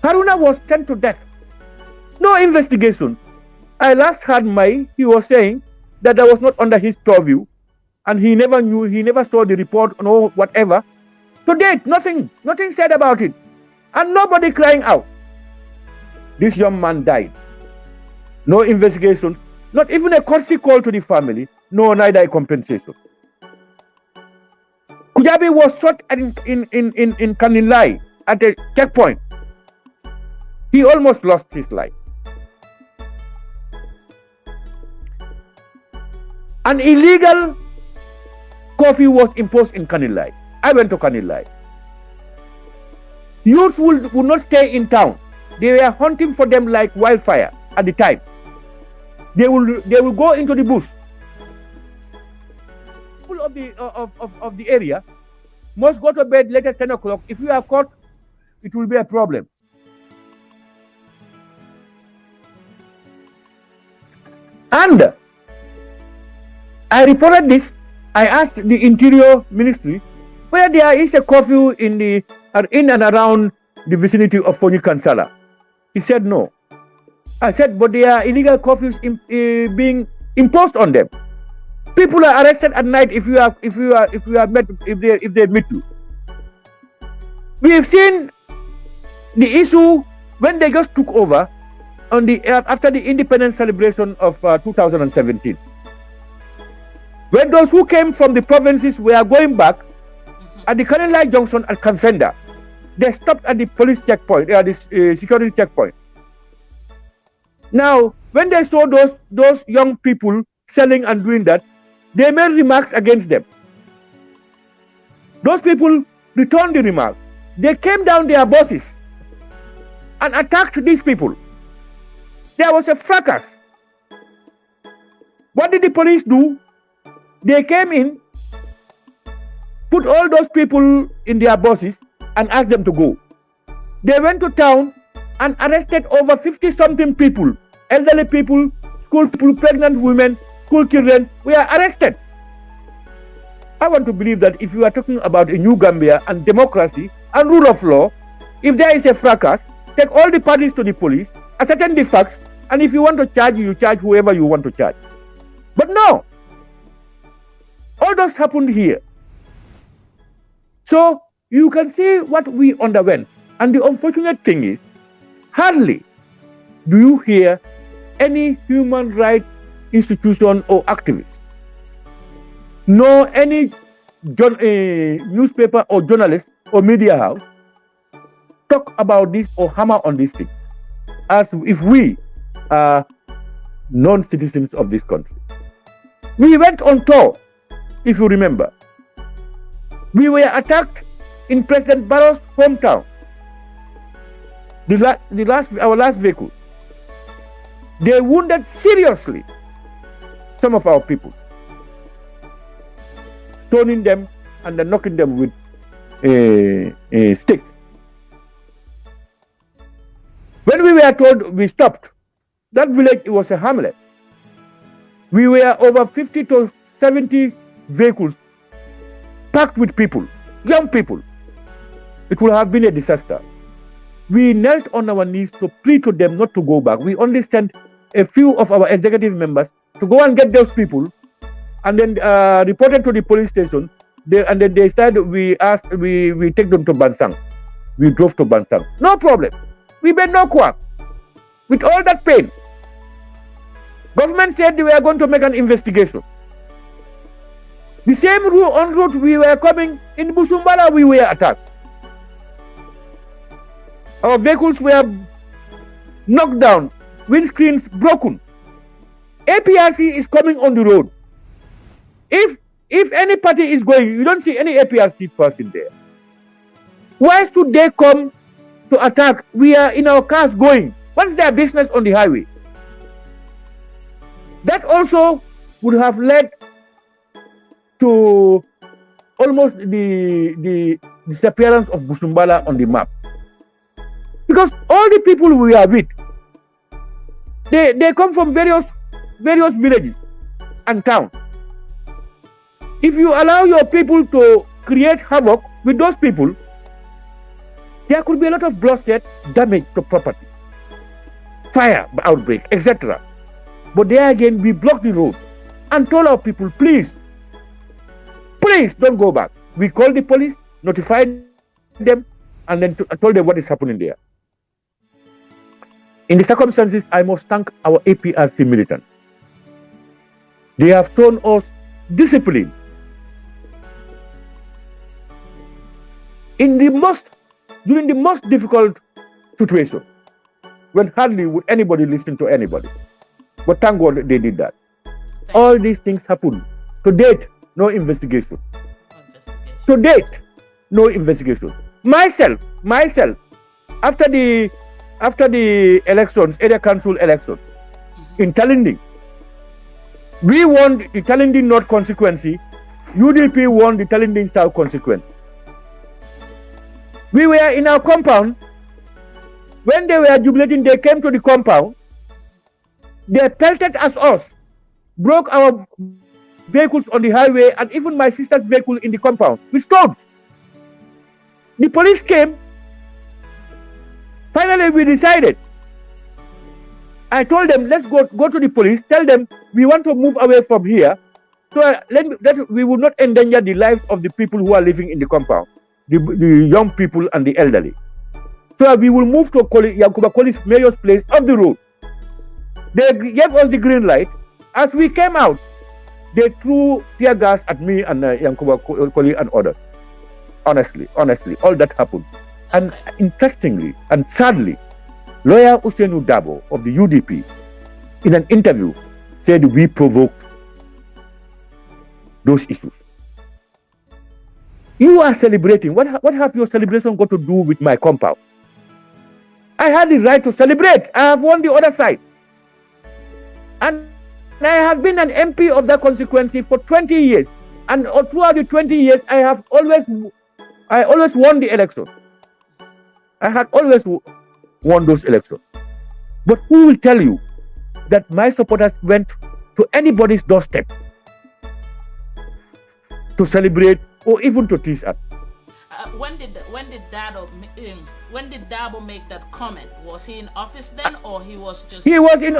Haruna was sent to death. No investigation. I last heard he was saying that that was not under his purview, and he never knew, he never saw the report or whatever. To date, nothing said about it, and nobody crying out. This young man died. No investigation, not even a courtesy call to the family, no, neither a compensation. Kujabi was shot in Kanilai at a checkpoint. He almost lost his life. An illegal curfew was imposed in Kanilai. I went to Kanilai. Youth would not stay in town. They were hunting for them like wildfire at the time. They will go into the bush. People of the area must go to bed later 10 o'clock. If you are caught, it will be a problem. And I reported this. I asked the Interior Ministry where there is a curfew in and around the vicinity of Fonyi Kansala. He said no. I said, but there are illegal curfews being imposed on them. People are arrested at night if they meet you. We have seen the issue when they just took over after the independence celebration of 2017. When those who came from the provinces were going back at the Kanilai Junction at Kamfenda, they stopped at the police checkpoint, the security checkpoint. Now, when they saw those young people selling and doing that, they made remarks against them. Those people returned the remark. They came down their buses and attacked these people. There was a fracas. What did the police do? They came in, put all those people in their buses and asked them to go. They went to town and arrested over 50-something people, elderly people, school people, pregnant women, school children were arrested. I want to believe that if you are talking about a new Gambia and democracy and rule of law, if there is a fracas, take all the parties to the police, ascertain the facts, and if you want to charge, you charge whoever you want to charge. But no, all those happened here. So you can see what we underwent. And the unfortunate thing is, hardly do you hear any human rights institution or activist, nor any newspaper or journalist or media house talk about this or hammer on this thing as if we are non-citizens of this country. We went on tour, if you remember. We were attacked in President Barrow's hometown. Our last vehicle. They wounded seriously some of our people, stoning them and then knocking them with sticks. When we were told we stopped, that village, it was a hamlet. We were over 50 to 70 vehicles packed with people, young people. It would have been a disaster. We knelt on our knees to plead to them not to go back. We only sent a few of our executive members to go and get those people, and then reported to the police station. And then they said we take them to Bansang. We drove to Bansang. No problem. We made no quarrel. With all that pain, government said they were going to make an investigation. The same en route we were coming in Busumbala, we were attacked. Our vehicles were knocked down, windscreens broken. APRC is coming on the road. If any party is going, you don't see any APRC person there. Why should they come to attack? We are in our cars going. What's their business on the highway? That also would have led to almost the disappearance of Busumbala on the map. Because all the people we are with, they come from various villages and towns. If you allow your people to create havoc with those people, there could be a lot of bloodshed, damage to property, fire outbreak, etc. But there again, we blocked the road and told our people, please don't go back. We called the police, notified them, and then told them what is happening there. In the circumstances, I must thank our APRC militants. They have shown us discipline. During the most difficult situation, when hardly would anybody listen to anybody. But thank God they did that. All these things happened. To date, no investigation. To date, no investigation. Myself, after the elections, area council elections, in Talinding, we won the Talinding North constituency, UDP won the Talinding South constituency. We were in our compound. When they were jubilating, they came to the compound. They pelted at us, broke our vehicles on the highway, and even my sister's vehicle in the compound with stones. The police came. Finally, we decided. I told them, let's go to the police, tell them we want to move away from here, so that we will not endanger the lives of the people who are living in the compound, the young people and the elderly. So we will move to Yankuba Koli's mayor's place off the road. They gave us the green light. As we came out, they threw tear gas at me and Yankuba Koli and others. Honestly, all that happened. And interestingly and sadly, lawyer Usainu Dabo of the UDP, in an interview, said we provoked those issues. You are celebrating. What have your celebration got to do with my compound? I had the right to celebrate. I have won the other side. And I have been an MP of that constituency for 20 years. And throughout the 20 years, I always won the election. I had always won those elections. But who will tell you that my supporters went to anybody's doorstep to celebrate or even to tease us? When did Dabo make that comment? Was he in office then, or he was just? He was in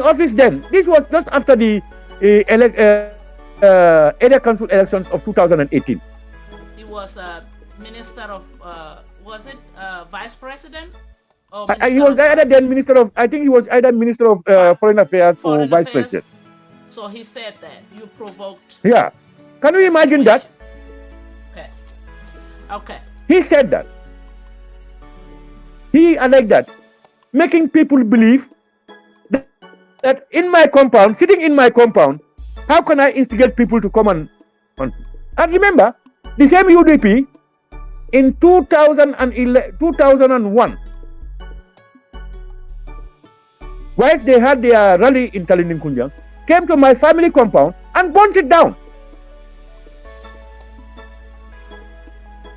office then. This was just after the area council elections of 2018. He was minister of was it vice president? Or he was either then minister of. I think he was either minister of foreign affairs or vice president. So he said that you provoked. Yeah, can you imagine that? Okay. He said that. He alleged that, making people believe that in my compound, sitting in my compound, how can I instigate people to come and remember, the same UDP in 2001, whilst they had their rally in Talindinkunjang, came to my family compound and burnt it down.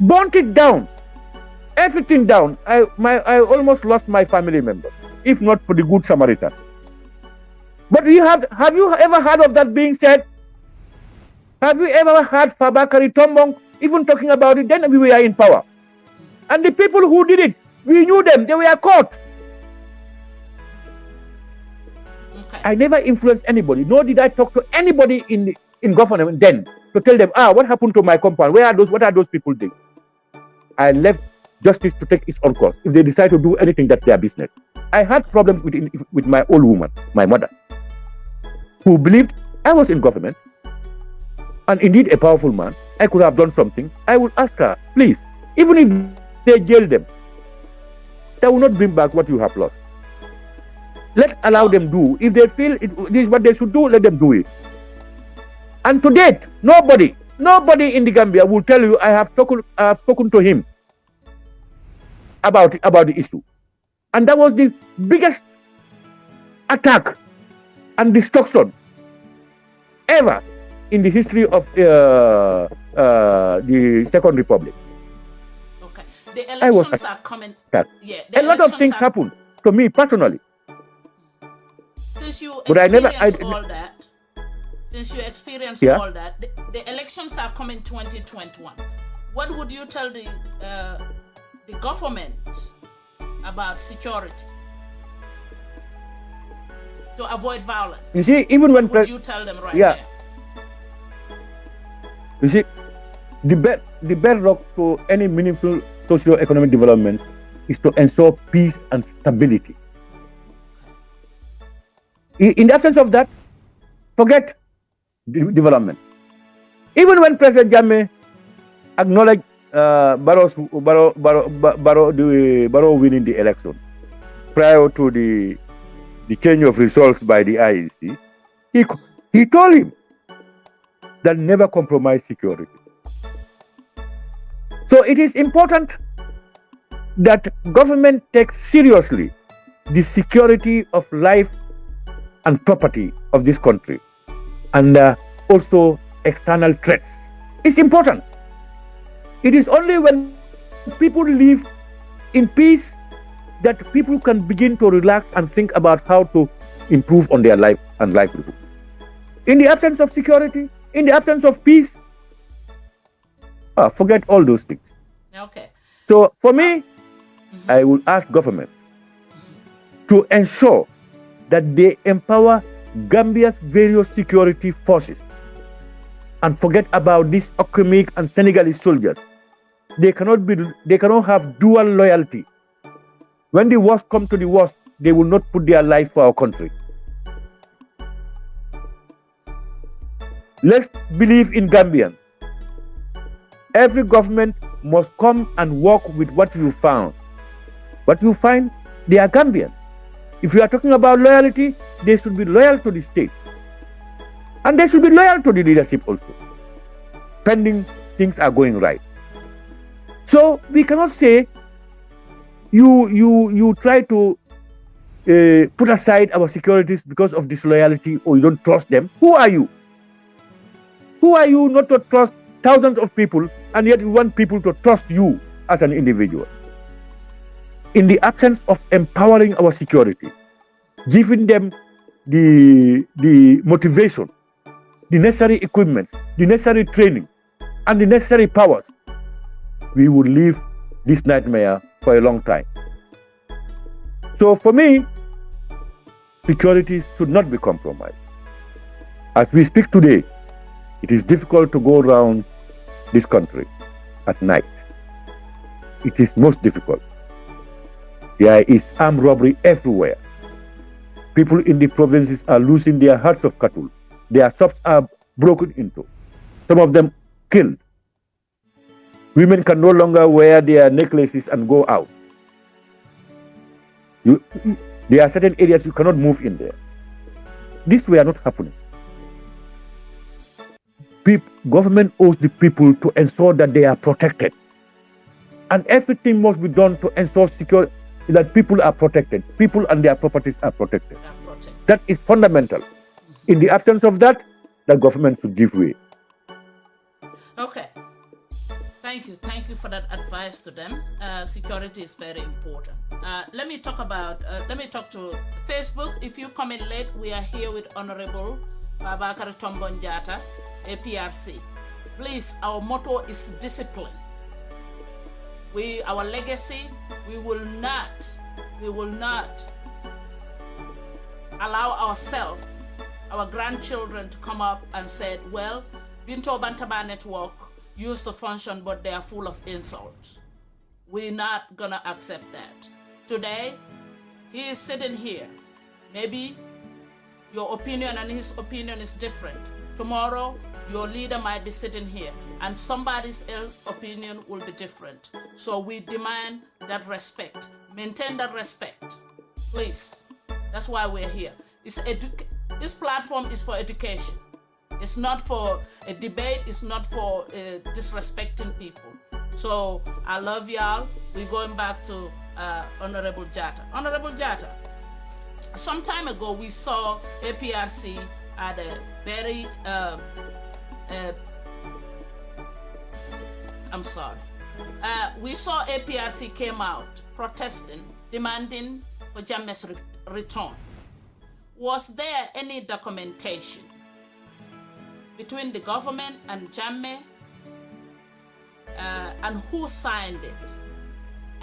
Burnt it down. Everything down. I almost lost my family member, if not for the Good Samaritan. But have you ever heard of that being said? Have you ever heard Fabakary Tombong even talking about it? Then we were in power. And the people who did it, we knew them. They were caught. Okay. I never influenced anybody, nor did I talk to anybody in government then to tell them, what happened to my compound? What are those people doing? I left justice to take its own course. If they decide to do anything, that's their business. I had problems with my old woman, my mother, who believed I was in government, and indeed a powerful man. I could have done something. I would ask her, please, even if they jail them, that will not bring back what you have lost. Allow them do. If they feel this is what they should do, let them do it. And to date, nobody in the Gambia will tell you I have spoken to him about the issue. And that was the biggest attack and destruction ever in the history of the Second Republic. Okay. The elections are coming. Yeah, a lot of things happened to me personally. Since you experienced all that, the elections are coming 2021. What would you tell the government about security to avoid violence? You see, even when would you tell them right there? You see, the bedrock for any meaningful socio-economic development is to ensure peace and stability. In the absence of that, forget development. Even when President Jammeh acknowledged Barrow winning the election prior to the change of results by the IEC, he told him that never compromise security. So it is important that government takes seriously the security of life and property of this country, and also external threats. It's important. It is only when people live in peace that people can begin to relax and think about how to improve on their life and livelihood. In the absence of security, in the absence of peace, forget all those things. Okay. So for me, I will ask government to ensure that they empower Gambia's various security forces and forget about these Okemik and Senegalese soldiers. They cannot have dual loyalty. When the worst come to the worst, they will not put their life for our country. Let's believe in Gambians. Every government must come and work with what you found. What you find, they are Gambians. If you are talking about loyalty, they should be loyal to the state. And they should be loyal to the leadership also, pending things are going right. So we cannot say you try to put aside our securities because of disloyalty or you don't trust them. Who are you? Who are you not to trust thousands of people and yet you want people to trust you as an individual? In the absence of empowering our security, giving them the motivation, the necessary equipment, the necessary training, and the necessary powers, we will live this nightmare for a long time. So for me, security should not be compromised. As we speak today, it is difficult to go around this country at night. It is most difficult. There is armed robbery everywhere. People in the provinces are losing their herds of cattle. Their shops are broken into. Some of them killed. Women can no longer wear their necklaces and go out. There are certain areas you cannot move in there. This were not happening. Government owes the people to ensure that they are protected. And everything must be done to ensure security, that people are protected. People and their properties are protected. That is fundamental. In the absence of that, the government should give way. Okay. Thank you. Thank you for that advice to them. Security is very important. Let me talk to Facebook. If you come in late, we are here with Honorable Babakar Tombonjata, APRC. Please, our motto is discipline. Our legacy, we will not allow ourselves, our grandchildren to come up and say, well, Binto Bantaba Network used to function, but they are full of insults. We're not gonna accept that. Today, he is sitting here. Maybe your opinion and his opinion is different. Tomorrow, your leader might be sitting here and somebody else's opinion will be different. So we demand that respect. Maintain that respect, please. That's why we're here. This platform is for education. It's not for a debate. It's not for disrespecting people. So I love y'all. We're going back to Honorable Jata. Honorable Jata, some time ago we saw APRC at a very, I'm sorry. We saw APRC came out protesting, demanding for Jammeh's return. Was there any documentation between the government and Jammeh, and who signed it?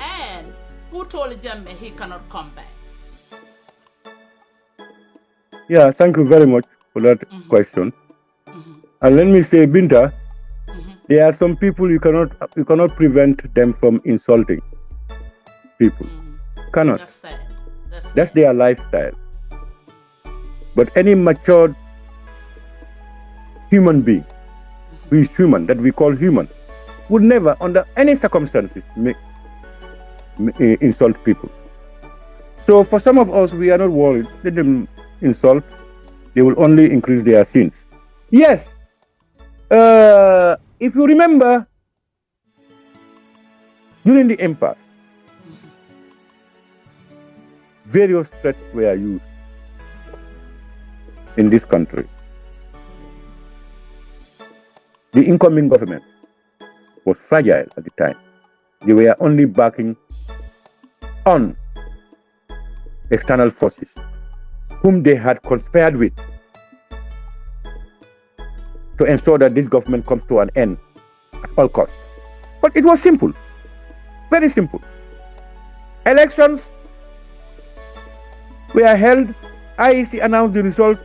And who told Jammeh he cannot come back? Yeah, thank you very much for that question. And let me say, Binta, there are some people you cannot prevent them from insulting people. Cannot. That's sad. That's their lifestyle. But any matured human being who is human, that we call human, would never, under any circumstances, insult people. So for some of us, we are not worried. Let them insult. They will only increase their sins. Yes. If you remember, during the impasse, various threats were used in this country. The incoming government was fragile at the time. They were only backing on external forces whom they had conspired with to ensure that this government comes to an end at all costs. But it was simple, very simple. Elections were held, IEC announced the results,